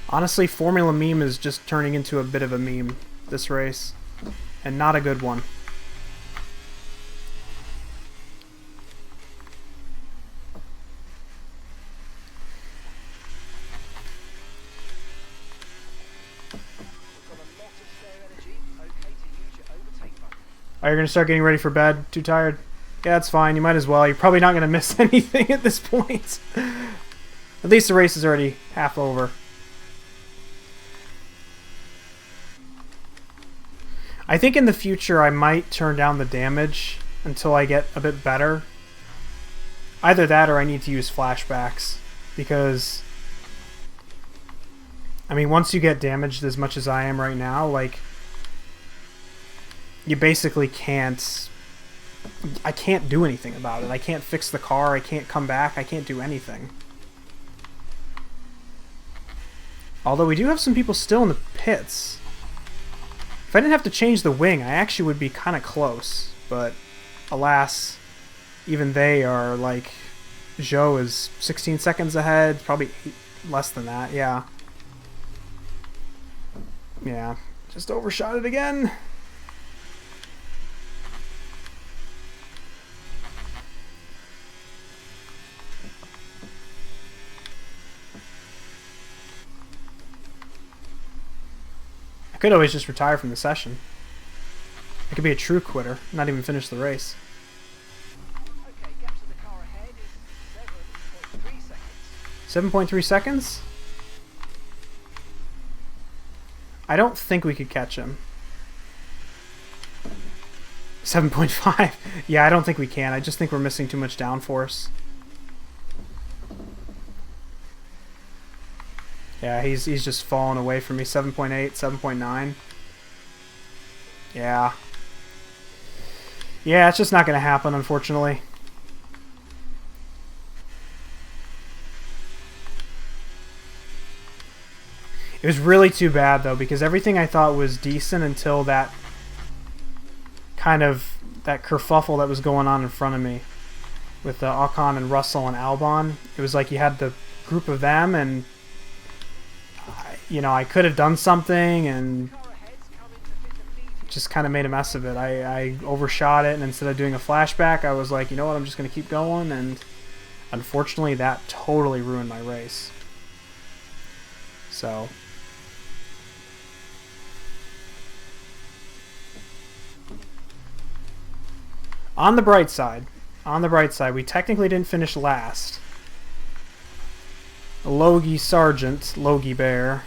Honestly, Formula Meme is just turning into a bit of a meme this race, and not a good one. We've got a lot of spare energy. Okay to use your overtake button. Oh, you're gonna start getting ready for bed? Too tired? Yeah, that's fine. You might as well. You're probably not gonna miss anything at this point. At least the race is already half over. I think in the future I might turn down the damage until I get a bit better. Either that or I need to use flashbacks, because I mean, once you get damaged as much as I am right now, like, you basically can't, I can't do anything about it. I can't fix the car, I can't come back, I can't do anything. Although we do have some people still in the pits. If I didn't have to change the wing, I actually would be kind of close. But alas, even they are like... Zhou is 16 seconds ahead, probably less than that, yeah. Yeah, just overshot it again. I could always just retire from the session. I could be a true quitter, not even finish the race. Okay, gap to the car ahead is 7.3 seconds. 7.3 seconds? I don't think we could catch him. 7.5. Yeah, I don't think we can. I just think we're missing too much downforce. Yeah, he's just falling away from me. 7.8, 7.9. Yeah. Yeah, it's just not going to happen, unfortunately. It was really too bad, though, because everything I thought was decent until that kind of, that kerfuffle that was going on in front of me with Ocon and Russell and Albon. It was like you had the group of them, and you know, I could have done something and Car ahead's coming to fit the lead. just kind of made a mess of it. I overshot it, and instead of doing a flashback, I was like, you know what, I'm just going to keep going, and unfortunately that totally ruined my race. So... on the bright side, we technically didn't finish last. Logie Sargent, Logie Bear,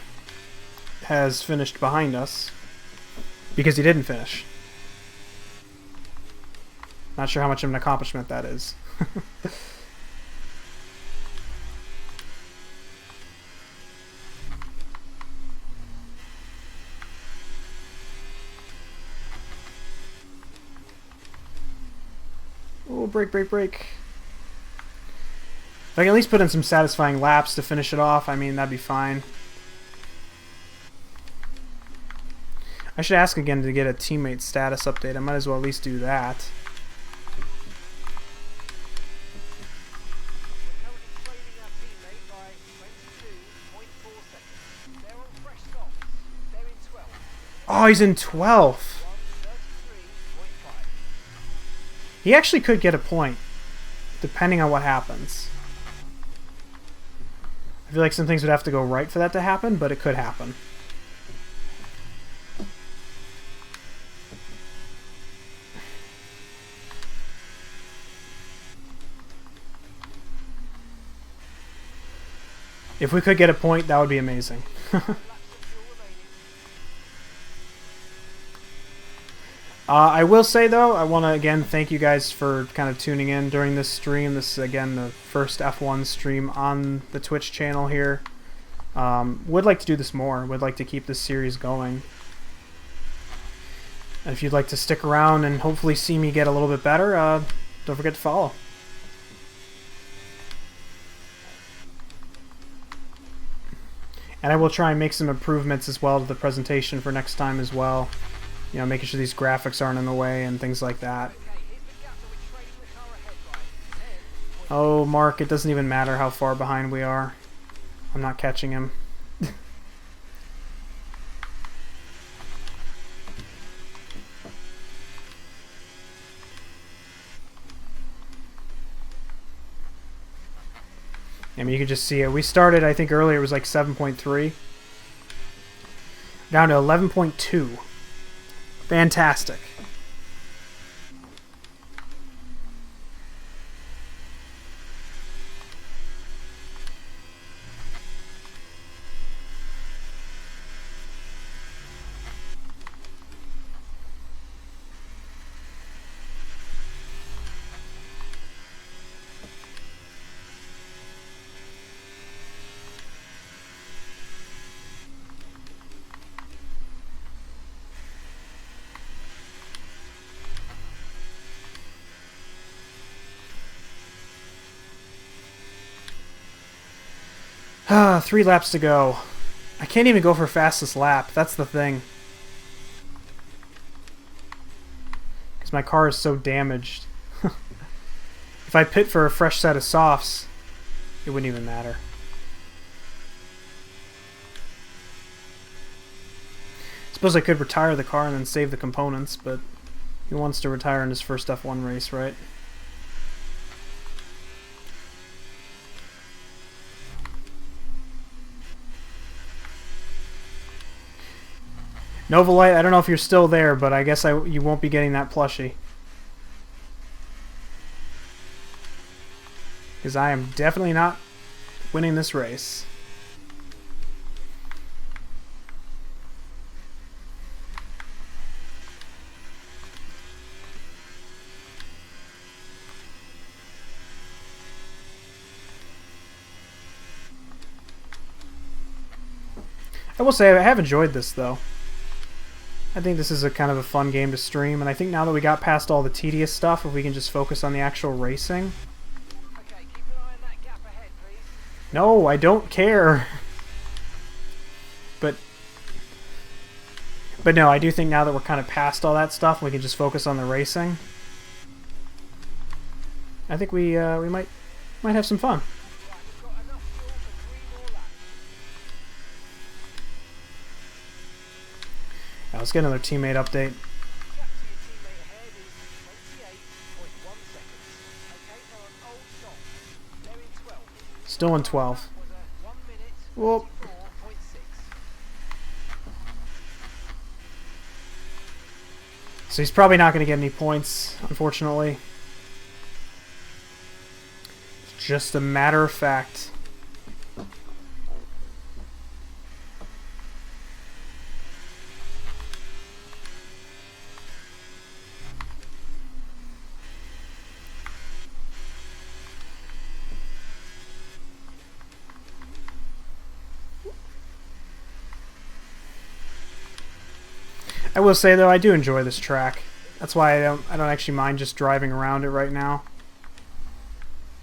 has finished behind us because he didn't finish. Not sure how much of an accomplishment that is. Oh, break, break, break. If I can at least put in some satisfying laps to finish it off, I mean, that'd be fine. I should ask again to get a teammate status update. I might as well at least do that. We're currently trailing our teammate by 22.4 seconds. They're on fresh softs. They're in 12th. Oh, he's in 12th. 133.5. He actually could get a point, depending on what happens. I feel like some things would have to go right for that to happen, but it could happen. If we could get a point, that would be amazing. I will say, though, I want to, again, thank you guys for kind of tuning in during this stream. This is, again, the first F1 stream on the Twitch channel here. Would like to do this more. Would like to keep this series going. And if you'd like to stick around and hopefully see me get a little bit better, don't forget to follow. And I will try and make some improvements as well to the presentation for next time as well. You know, making sure these graphics aren't in the way and things like that. Oh, Mark, it doesn't even matter how far behind we are. I'm not catching him. I mean, you can just see it. We started, I think earlier it was like 7.3. Down to 11.2. Fantastic. Ah, 3 laps to go. I can't even go for fastest lap. That's the thing. Because my car is so damaged. If I pit for a fresh set of softs, it wouldn't even matter. I suppose I could retire the car and then save the components, but he wants to retire in his first F1 race, right? Novalite, I don't know if you're still there, but I guess you won't be getting that plushie. Because I am definitely not winning this race. I will say I have enjoyed this, though. I think this is a kind of a fun game to stream, and I think now that we got past all the tedious stuff, if we can just focus on the actual racing. Okay, keep an eye on that gap ahead, please. No, I don't care. But no, I do think now that we're kind of past all that stuff, we can just focus on the racing. I think we might have some fun. Right, we've got enough fuel for 3 more laps. Now, let's get another teammate update. Gap to your teammate ahead is 28.1 seconds. Okay, they're on old softs. They're in 12th. Still in 12. Was a 1 minute Well, 44.6. so he's probably not going to get any points, unfortunately. It's just a matter of fact. I will say though, I do enjoy this track. That's why I don't actually mind just driving around it right now.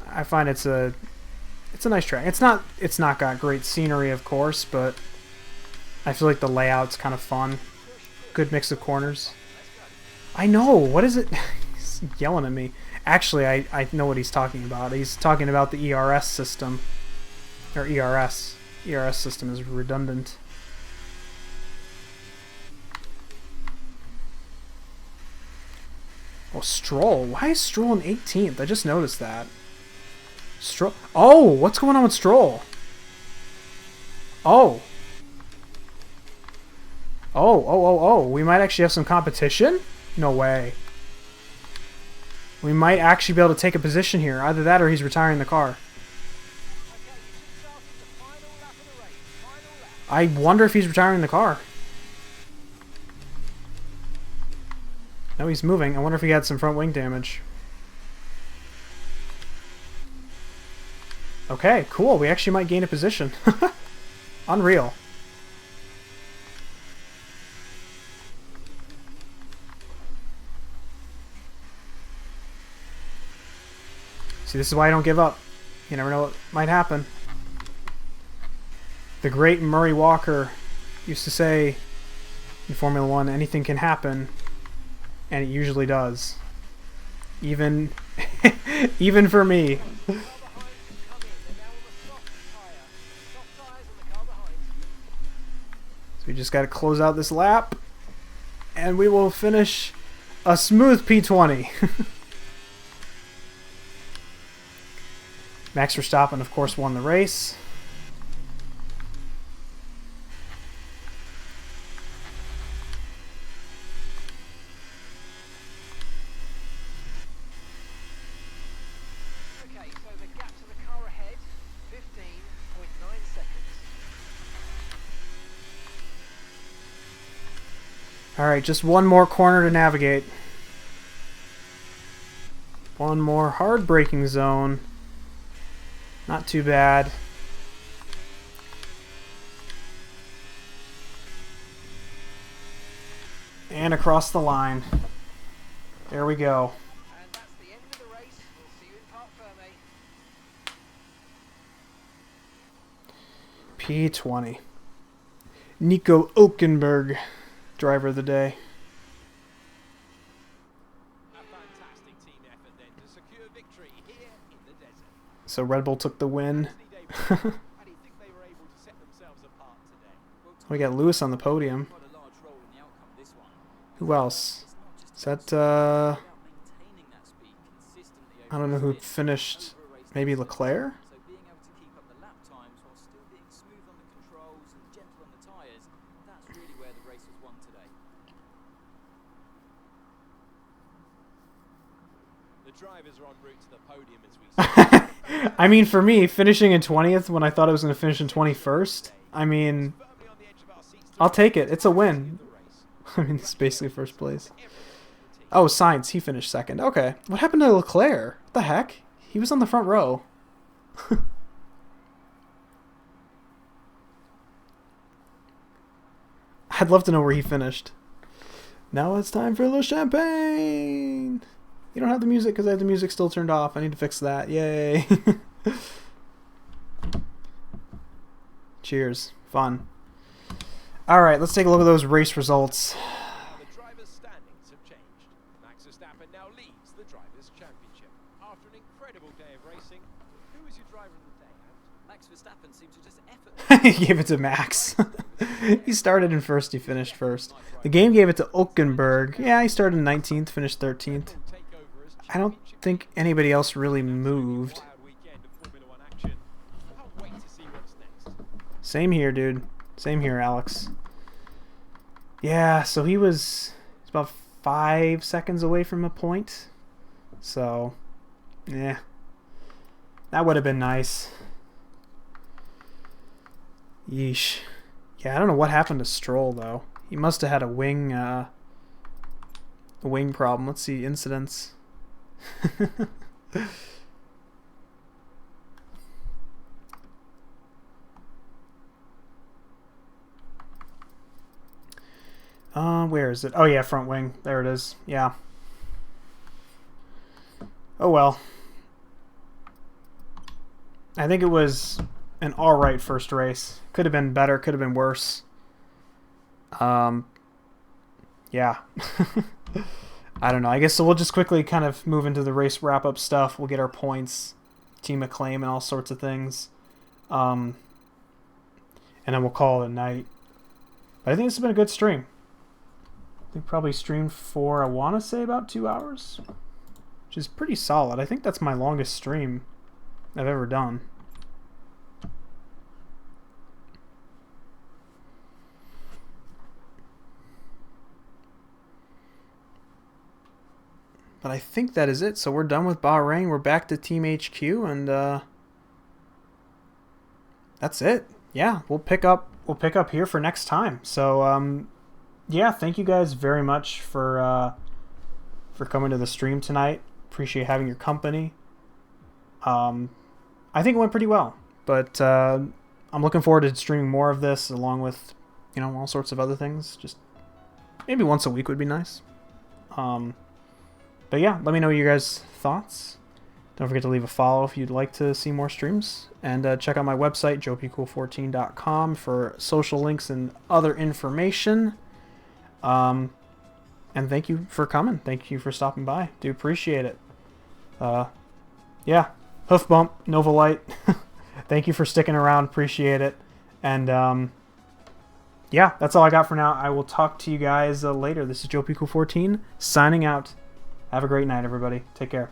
I find it's a nice track. It's not got great scenery, of course, but I feel like the layout's kind of fun. Good mix of corners. I know. What is it? He's yelling at me. Actually, I know what he's talking about. He's talking about the ERS system. Or ERS. ERS system is redundant. Oh, Stroll. Why is Stroll in 18th? I just noticed that. Stroll. Oh, what's going on with Stroll? Oh. Oh. We might actually have some competition? No way. We might actually be able to take a position here. Either that or he's retiring the car. I wonder if he's retiring the car. No, he's moving. I wonder if he had some front wing damage. Okay, cool. We actually might gain a position. Unreal. See, this is why I don't give up. You never know what might happen. The great Murray Walker used to say in Formula One, anything can happen, and it usually does. Even, even for me. So we just got to close out this lap, and we will finish a smooth P20. Max Verstappen, of course, won the race. Okay, so the gap to the car ahead, 15.9 seconds. Alright, just one more corner to navigate. One more hard braking zone. Not too bad. And across the line. There we go. And that's the end of the race. We'll see you in Parc Ferme. P20. Nico Hülkenberg, driver of the day. A fantastic team effort then to secure victory here in the desert. So Red Bull took the win. How do you think they were able to set themselves apart today? We got Lewis on the podium. Quite a large role in the outcome of this one. Who else? It's not just Is that, about maintaining that speed consistently I don't know over who a stint, finished. over a race Maybe day. Leclerc? So being able to keep up the lap times while still being smooth on the controls and gentle on the tyres, that's really where the race was won today. The drivers are en route to the podium as we speak. I mean, for me, finishing in 20th when I thought I was going to finish in 21st, I mean, Firmly on the edge of our seats to I'll take it. It's a win. the race. I mean, it's basically first place. Everyone in the team. Oh, Sainz, he finished second. Okay. What happened to Leclerc? What the heck? He was on the front row. I'd love to know where he finished. Now it's time for the champagne. You don't have the music because I have the music still turned off. I need to fix that. Yay. Cheers. Fun. Alright, let's take a look at those race results. Now the drivers' standings have changed. Max Verstappen now leads the Drivers' Championship. After an incredible day of racing, who was your driver of the day, Ant? Max Verstappen seemed to just effort. He gave it to Max. He started in first, he finished first. The game gave it to Hülkenberg. Yeah, he started in 19th, finished 13th. Take over as I don't championship think anybody else really moved. wild weekend of Formula One action. Can't wait to see what's next. Same here, dude. Same here, Alex. Yeah, so he's about 5 seconds away from a point. So, yeah. That would have been nice. Yeesh. Yeah, I don't know what happened to Stroll, though. He must have had a wing problem. Let's see, incidents. Where is it? Oh yeah, front wing. There it is. Yeah. Oh well. I think it was an alright first race. Could have been better, could have been worse. Yeah. I don't know. I guess so we'll just quickly kind of move into the race wrap-up stuff. We'll get our points, team acclaim, and all sorts of things. And then we'll call it a night. But I think this has been a good stream. I think probably streamed for, I want to say, about 2 hours. Which is pretty solid. I think that's my longest stream I've ever done. But I think that is it. So we're done with Bahrain. We're back to Team HQ, and that's it. Yeah, we'll pick up here for next time. So yeah, thank you guys very much for coming to the stream tonight. Appreciate having your company. I think it went pretty well, but I'm looking forward to streaming more of this along with, you know, all sorts of other things. Just maybe once a week would be nice. But yeah, let me know your guys' thoughts. Don't forget to leave a follow if you'd like to see more streams. And check out my website, joepcool14.com, for social links and other information. And thank you for coming. Thank you for stopping by. Do appreciate it. Yeah, Hoof Bump, Nova Light. Thank you for sticking around. Appreciate it. And yeah, that's all I got for now. I will talk to you guys later. This is joepcool14 signing out. Have a great night, everybody. Take care.